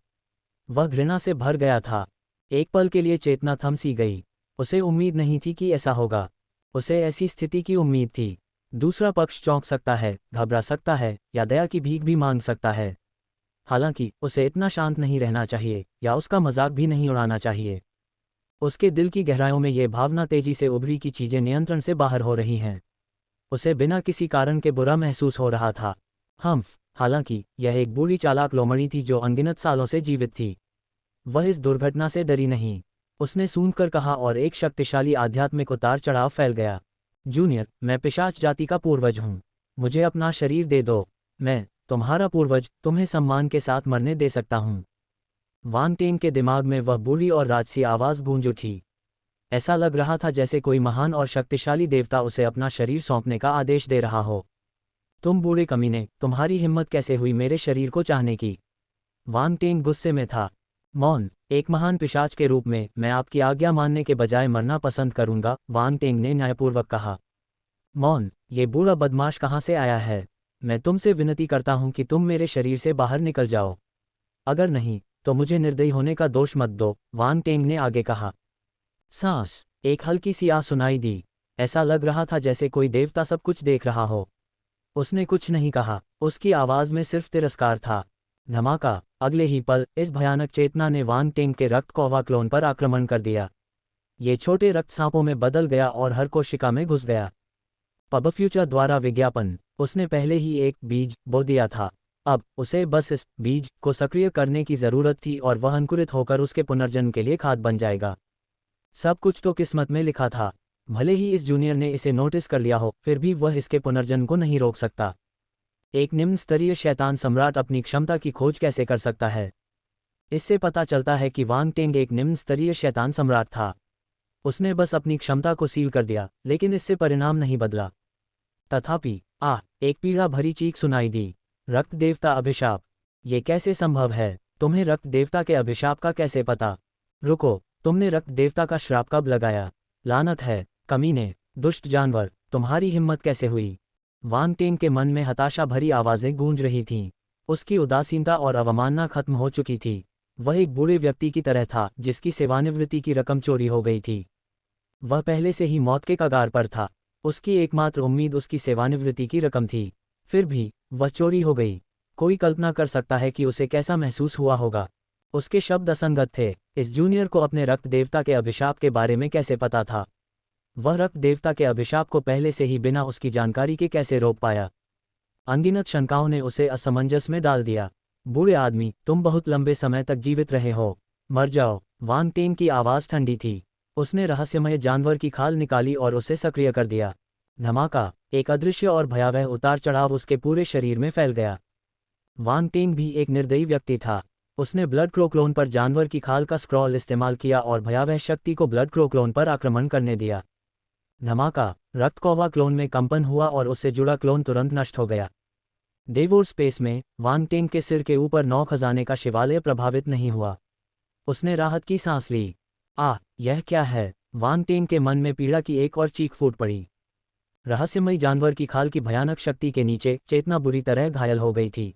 वह घृणा से भर गया था। एक पल के लिए चेतना थम सी गई। उसे उम्मीद नहीं थी कि ऐसा होगा। उसे ऐसी स्थिति की उम्मीद थी। दूसरा पक्ष चौंक सकता है, घबरा सकता है या दया की भीख भी मांग सकता है। हालांकि उसे इतना शांत नहीं रहना चाहिए या उसका मजाक भी नहीं उड़ाना चाहिए। उसके दिल की गहराइयों में ये भावना तेजी से उभरी कि चीजें नियंत्रण से बाहर हो रही हैं। उसे बिना किसी कारण के बुरा महसूस हो रहा था। हालांकि यह एक बूढ़ी चालाक लोमड़ी थी जो अनगिनत सालों से जीवित थी। वह इस दुर्घटना से डरी नहीं। उसने सूंघकर कहा और एक शक्तिशाली आध्यात्मिक उतार चढ़ाव फैल गया। जूनियर, मैं पिशाच जाति का पूर्वज हूँ। मुझे अपना शरीर दे दो। मैं तुम्हारा पूर्वज, तुम्हें सम्मान के साथ मरने दे सकता हूँ। वांग टेंग के दिमाग में वह बूढ़ी और राजसी आवाज़ गूंज उठी। ऐसा लग रहा था जैसे कोई महान और शक्तिशाली देवता उसे अपना शरीर सौंपने का आदेश दे रहा हो। तुम बूढ़े कमीने, तुम्हारी हिम्मत कैसे हुई मेरे शरीर को चाहने की? वांग टेंग गुस्से में था। मौन, एक महान पिशाच के रूप में मैं आपकी आज्ञा मानने के बजाय मरना पसंद करूंगा, वांग टेंग ने न्यायपूर्वक कहा। मौन, ये बूढ़ा बदमाश कहाँ से आया है? मैं तुमसे विनती करता हूं कि तुम मेरे शरीर से बाहर निकल जाओ। अगर नहीं, तो मुझे निर्दयी होने का दोष मत दो, वांग टेंग ने आगे कहा। सांस, एक हल्की सी आह सुनाई दी। ऐसा लग रहा था जैसे कोई देवता सब कुछ देख रहा हो। उसने कुछ नहीं कहा, उसकी आवाज में सिर्फ तिरस्कार था। धमाका, अगले ही पल इस भयानक चेतना ने वांग टेंग के रक्त कोवा क्लोन पर आक्रमण कर दिया। ये छोटे रक्त सांपों में बदल गया और हर कोशिका में घुस गया। पब फ्यूचर द्वारा विज्ञापन, उसने पहले ही एक बीज बो दिया था। अब उसे बस इस बीज को सक्रिय करने की जरूरत थी और वह अंकुरित होकर उसके पुनर्जन्म के लिए खाद बन जाएगा। सब कुछ तो किस्मत में लिखा था। भले ही इस जूनियर ने इसे नोटिस कर लिया हो, फिर भी वह इसके पुनर्जन्म को नहीं रोक सकता। एक निम्न स्तरीय शैतान सम्राट अपनी क्षमता की खोज कैसे कर सकता है? इससे पता चलता है कि वांग टेंग एक निम्न स्तरीय शैतान सम्राट था। उसने बस अपनी क्षमता को सील कर दिया, लेकिन इससे परिणाम नहीं बदला। तथापि एक पीड़ा भरी चीख सुनाई दी। रक्त देवता अभिशाप। ये कैसे संभव है? तुम्हें रक्त देवता के अभिशाप का कैसे पता? रुको, तुमने रक्त देवता का श्राप कब लगाया? लानत है, कमीने, दुष्ट जानवर, तुम्हारी हिम्मत कैसे हुई? वांग टेंग के मन में हताशा भरी आवाज़ें गूंज रही थीं। उसकी उदासीनता और अवमानना खत्म हो चुकी थी। वह एक बूढ़े व्यक्ति की तरह था जिसकी सेवानिवृत्ति की रकम चोरी हो गई थी। वह पहले से ही मौत के कगार पर था। उसकी एकमात्र उम्मीद उसकी सेवानिवृत्ति की रकम थी। फिर भी वह चोरी हो गई। कोई कल्पना कर सकता है कि उसे कैसा महसूस हुआ होगा। उसके शब्द असंगत थे। इस जूनियर को अपने रक्त देवता के अभिशाप के बारे में कैसे पता था? वह रक्त देवता के अभिशाप को पहले से ही बिना उसकी जानकारी के कैसे रोक पाया? अनगिनत शंकाओं ने उसे असमंजस में डाल दिया। बूढ़े आदमी, तुम बहुत लंबे समय तक जीवित रहे हो। मर जाओ। वांग टेंग की आवाज़ ठंडी थी। उसने रहस्यमय जानवर की खाल निकाली और उसे सक्रिय कर दिया। धमाका, एक अदृश्य और भयावह उतार चढ़ाव उसके पूरे शरीर में फैल गया। वांग टेंग भी एक निर्दयी व्यक्ति था। उसने ब्लड क्रो क्लोन पर जानवर की खाल का स्क्रॉल इस्तेमाल किया और भयावह शक्ति को ब्लड क्रो क्लोन पर आक्रमण करने दिया। धमाका, रक्त कोवा क्लोन में कंपन हुआ और उससे जुड़ा क्लोन तुरंत नष्ट हो गया। देवोर स्पेस में वांग टेंग के सिर के ऊपर 9 खजाने का शिवालय प्रभावित नहीं हुआ। उसने राहत की सांस ली। यह क्या है? वांग टेंग के मन में पीड़ा की एक और चीख फूट पड़ी। रहस्यमयी जानवर की खाल की भयानक शक्ति के नीचे चेतना बुरी तरह घायल हो गई थी।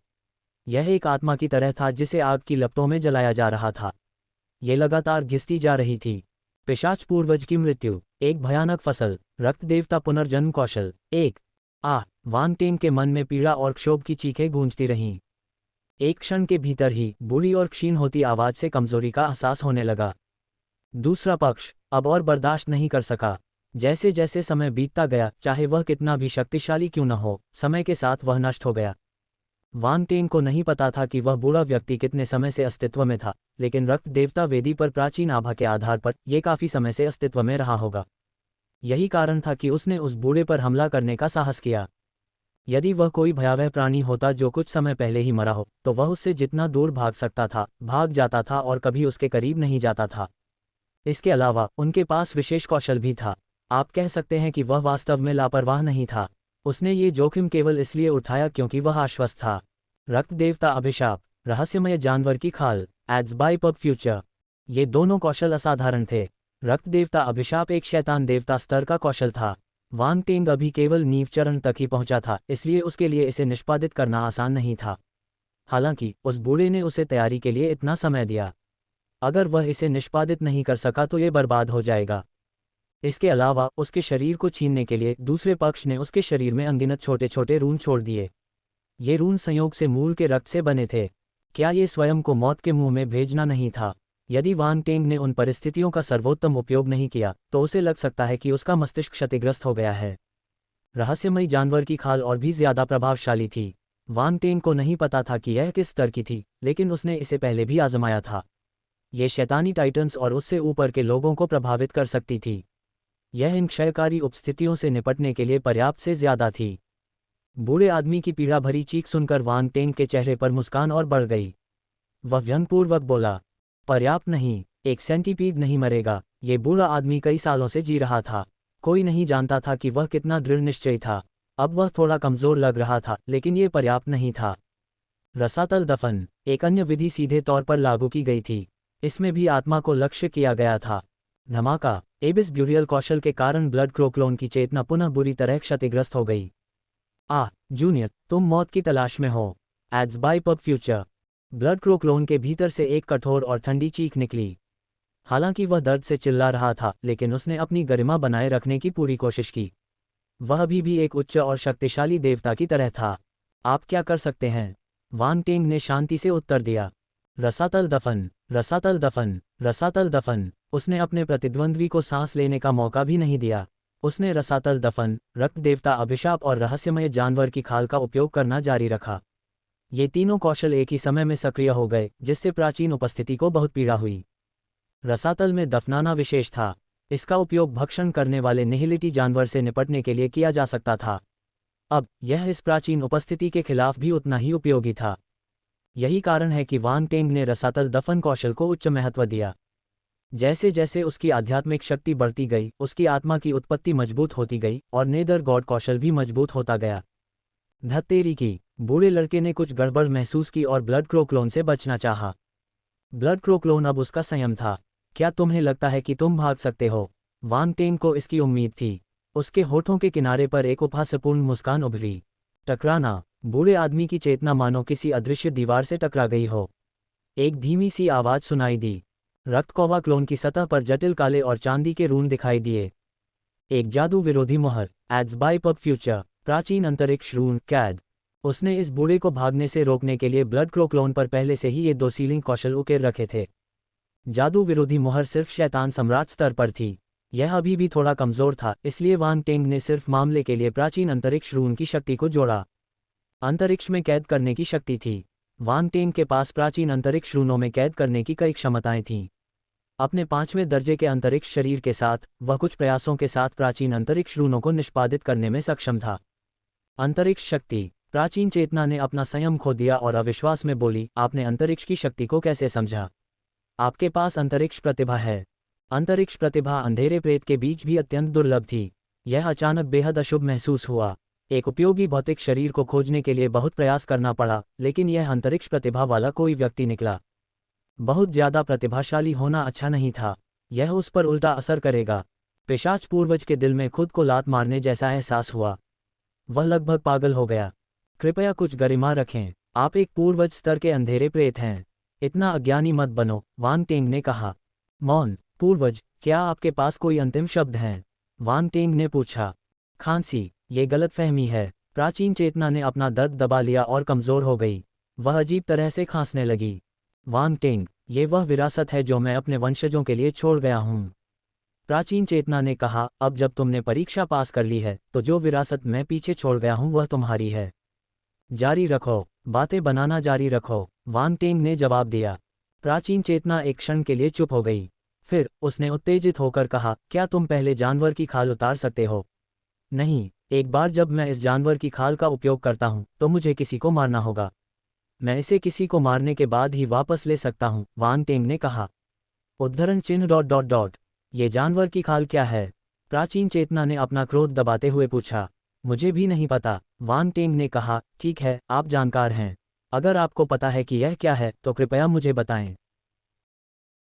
यह एक आत्मा की तरह था जिसे आग की लपटों में जलाया जा रहा था। ये लगातार घिसती जा रही थी। पिशाच पूर्वज की मृत्यु, एक भयानक फसल, रक्त देवता पुनर्जन्म कौशल, एक। वांग टेंग के मन में पीड़ा और क्षोभ की चीखें गूंजती रहीं। एक क्षण के भीतर ही बूढ़ी और क्षीण होती आवाज से कमजोरी का एहसास होने लगा। दूसरा पक्ष अब और बर्दाश्त नहीं कर सका। जैसे जैसे समय बीतता गया, चाहे वह कितना भी शक्तिशाली क्यों न हो, समय के साथ वह नष्ट हो गया। वांग टेंग को नहीं पता था कि वह बूढ़ा व्यक्ति कितने समय से अस्तित्व में था, लेकिन रक्त देवता वेदी पर प्राचीन आभा के आधार पर यह काफी समय से अस्तित्व में रहा होगा। यही कारण था कि उसने उस बूढ़े पर हमला करने का साहस किया। यदि वह कोई भयावह प्राणी होता जो कुछ समय पहले ही मरा हो, तो वह उससे जितना दूर भाग सकता था भाग जाता था और कभी उसके करीब नहीं जाता था। इसके अलावा उनके पास विशेष कौशल भी था। आप कह सकते हैं कि वह वास्तव में लापरवाह नहीं था। उसने ये जोखिम केवल इसलिए उठाया क्योंकि वह आश्वस्त था। रक्त देवता अभिशाप, रहस्यमय जानवर की खाल, एड्स बाय पब फ्यूचर, ये दोनों कौशल असाधारण थे। रक्त देवता अभिशाप एक शैतान देवता स्तर का कौशल था। वांग टेंग अभी केवल नींव चरण तक ही पहुंचा था, इसलिए उसके लिए इसे निष्पादित करना आसान नहीं था। हालांकि उस बूढ़े ने उसे तैयारी के लिए इतना समय दिया। अगर वह इसे निष्पादित नहीं कर सका तो ये बर्बाद हो जाएगा। इसके अलावा उसके शरीर को छीनने के लिए दूसरे पक्ष ने उसके शरीर में अनगिनत छोटे छोटे रून छोड़ दिए। ये रून संयोग से मूल के रक्त से बने थे। क्या ये स्वयं को मौत के मुंह में भेजना नहीं था? यदि वांग टेंग ने उन परिस्थितियों का सर्वोत्तम उपयोग नहीं किया, तो उसे लग सकता है कि उसका मस्तिष्क क्षतिग्रस्त हो गया है। रहस्यमयी जानवर की खाल और भी ज्यादा प्रभावशाली थी। वांग टेंग को नहीं पता था कि यह किस स्तर की थी, लेकिन उसने इसे पहले भी आजमाया था। ये शैतानी टाइटन्स और उससे ऊपर के लोगों को प्रभावित कर सकती थी। यह इन क्षयकारी उपस्थितियों से निपटने के लिए पर्याप्त से ज्यादा थी। बूढ़े आदमी की पीड़ा भरी चीख सुनकर वांग टेंग के चेहरे पर मुस्कान और बढ़ गई। वह व्यंग्यपूर्वक बोला, पर्याप्त नहीं, एक सेंटीपीड नहीं मरेगा। ये बूढ़ा आदमी कई सालों से जी रहा था। कोई नहीं जानता था कि वह कितना दृढ़ निश्चयी था। अब वह थोड़ा कमज़ोर लग रहा था, लेकिन ये पर्याप्त नहीं था। रसातल दफन, एक अन्य विधि सीधे तौर पर लागू की गई थी। इसमें भी आत्मा को लक्ष्य किया गया था। धमाका, एबिस ब्यूरियल कौशल के कारण ब्लड क्रोक्लोन की चेतना पुनः बुरी तरह क्षतिग्रस्त हो गई। जूनियर, तुम मौत की तलाश में हो। Ads by pub future. Blood crow clone के भीतर से एक कठोर और ठंडी चीख निकली। हालांकि वह दर्द से चिल्ला रहा था, लेकिन उसने अपनी गरिमा बनाए रखने की पूरी कोशिश की। वह अभी भी एक उच्च और शक्तिशाली देवता की तरह था। आप क्या कर सकते हैं? वांग टेंग ने शांति से उत्तर दिया। रसातल दफन, रसातल दफन, रसातल दफन। उसने अपने प्रतिद्वंद्वी को सांस लेने का मौका भी नहीं दिया। उसने रसातल दफन, रक्त देवता अभिशाप और रहस्यमय जानवर की खाल का उपयोग करना जारी रखा। ये तीनों कौशल एक ही समय में सक्रिय हो गए, जिससे प्राचीन उपस्थिति को बहुत पीड़ा हुई। रसातल में दफनाना विशेष था। इसका उपयोग भक्षण करने वाले निहिलिटी जानवर से निपटने के लिए किया जा सकता था। अब यह इस प्राचीन उपस्थिति के खिलाफ भी उतना ही उपयोगी था। यही कारण है कि वांग टेंग ने रसातल दफन कौशल को उच्च महत्व दिया। जैसे जैसे उसकी आध्यात्मिक शक्ति बढ़ती गई, उसकी आत्मा की उत्पत्ति मजबूत होती गई और नेदर गॉड कौशल भी मजबूत होता गया। धत्तेरी की, बूढ़े लड़के ने कुछ गड़बड़ महसूस की और ब्लड क्रोक्लोन से बचना चाहा। ब्लड क्रोक्लोन अब उसका संयम था। क्या तुम्हें लगता है कि तुम भाग सकते हो? वांग टेंग को इसकी उम्मीद थी। उसके होठों के किनारे पर एक उपहासपूर्ण मुस्कान उभरी। टकराना, बूढ़े आदमी की चेतना मानो किसी अदृश्य दीवार से टकरा गई हो। एक धीमी सी आवाज सुनाई दी। रक्तकौवा क्लोन की सतह पर जटिल काले और चांदी के रून दिखाई दिए। एक जादू विरोधी मुहर, एड्स बाय पब फ्यूचर, प्राचीन अंतरिक्ष रून, कैद। उसने इस बूढ़े को भागने से रोकने के लिए ब्लड क्रोक्लोन पर पहले से ही ये दो सीलिंग कौशल उकेर रखे थे। जादू विरोधी मुहर सिर्फ शैतान सम्राट स्तर पर थी। यह अभी भी थोड़ा कमज़ोर था, इसलिए वांग टेंग ने सिर्फ मामले के लिए प्राचीन अंतरिक्ष रून की शक्ति को जोड़ा। अंतरिक्ष में कैद करने की शक्ति थी। वांग टेंग के पास प्राचीन अंतरिक्ष रूनों में कैद करने की कई क्षमताएं थीं। अपने 5वें दर्जे के अंतरिक्ष शरीर के साथ वह कुछ प्रयासों के साथ प्राचीन अंतरिक्ष रूनों को निष्पादित करने में सक्षम था। अंतरिक्ष शक्ति, प्राचीन चेतना ने अपना संयम खो दिया और अविश्वास में बोली, आपने अंतरिक्ष की शक्ति को कैसे समझा? आपके पास अंतरिक्ष प्रतिभा है। अंतरिक्ष प्रतिभा अंधेरे प्रेत के बीच भी अत्यंत दुर्लभ थी। यह अचानक बेहद अशुभ महसूस हुआ। एक उपयोगी भौतिक शरीर को खोजने के लिए बहुत प्रयास करना पड़ा, लेकिन यह अंतरिक्ष प्रतिभा वाला कोई व्यक्ति निकला। बहुत ज़्यादा प्रतिभाशाली होना अच्छा नहीं था। यह उस पर उल्टा असर करेगा। पिशाच पूर्वज के दिल में खुद को लात मारने जैसा एहसास हुआ। वह लगभग पागल हो गया। कृपया कुछ गरिमा रखें। आप एक पूर्वज स्तर के अंधेरे प्रेत हैं। इतना अज्ञानी मत बनो, वांग टेंग ने कहा। मौन, पूर्वज, क्या आपके पास कोई अंतिम शब्द हैं? वांग टेंग ने पूछा। खांसी, ये गलतफहमी है। प्राचीन चेतना ने अपना दर्द दबा लिया और कमज़ोर हो गई। वह अजीब तरह से खांसने लगी। वांग टेंग, ये वह विरासत है जो मैं अपने वंशजों के लिए छोड़ गया हूँ। प्राचीन चेतना ने कहा, अब जब तुमने परीक्षा पास कर ली है, तो जो विरासत मैं पीछे छोड़ गया हूँ वह तुम्हारी है। जारी रखो, बातें बनाना जारी रखो, वांग टेंग ने जवाब दिया। प्राचीन चेतना एक क्षण के लिए चुप हो गई। फिर उसने उत्तेजित होकर कहा, क्या तुम पहले जानवर की खाल उतार सकते हो? नहीं, एक बार जब मैं इस जानवर की खाल का उपयोग करता हूँ तो मुझे किसी को मारना होगा। मैं इसे किसी को मारने के बाद ही वापस ले सकता हूँ, वांग टेंग ने कहा। उद्धरण चिन्ह ... ये जानवर की खाल क्या है? प्राचीन चेतना ने अपना क्रोध दबाते हुए पूछा। मुझे भी नहीं पता, वांग टेंग ने कहा। ठीक है, आप जानकार हैं। अगर आपको पता है कि यह क्या है तो कृपया मुझे बताएं।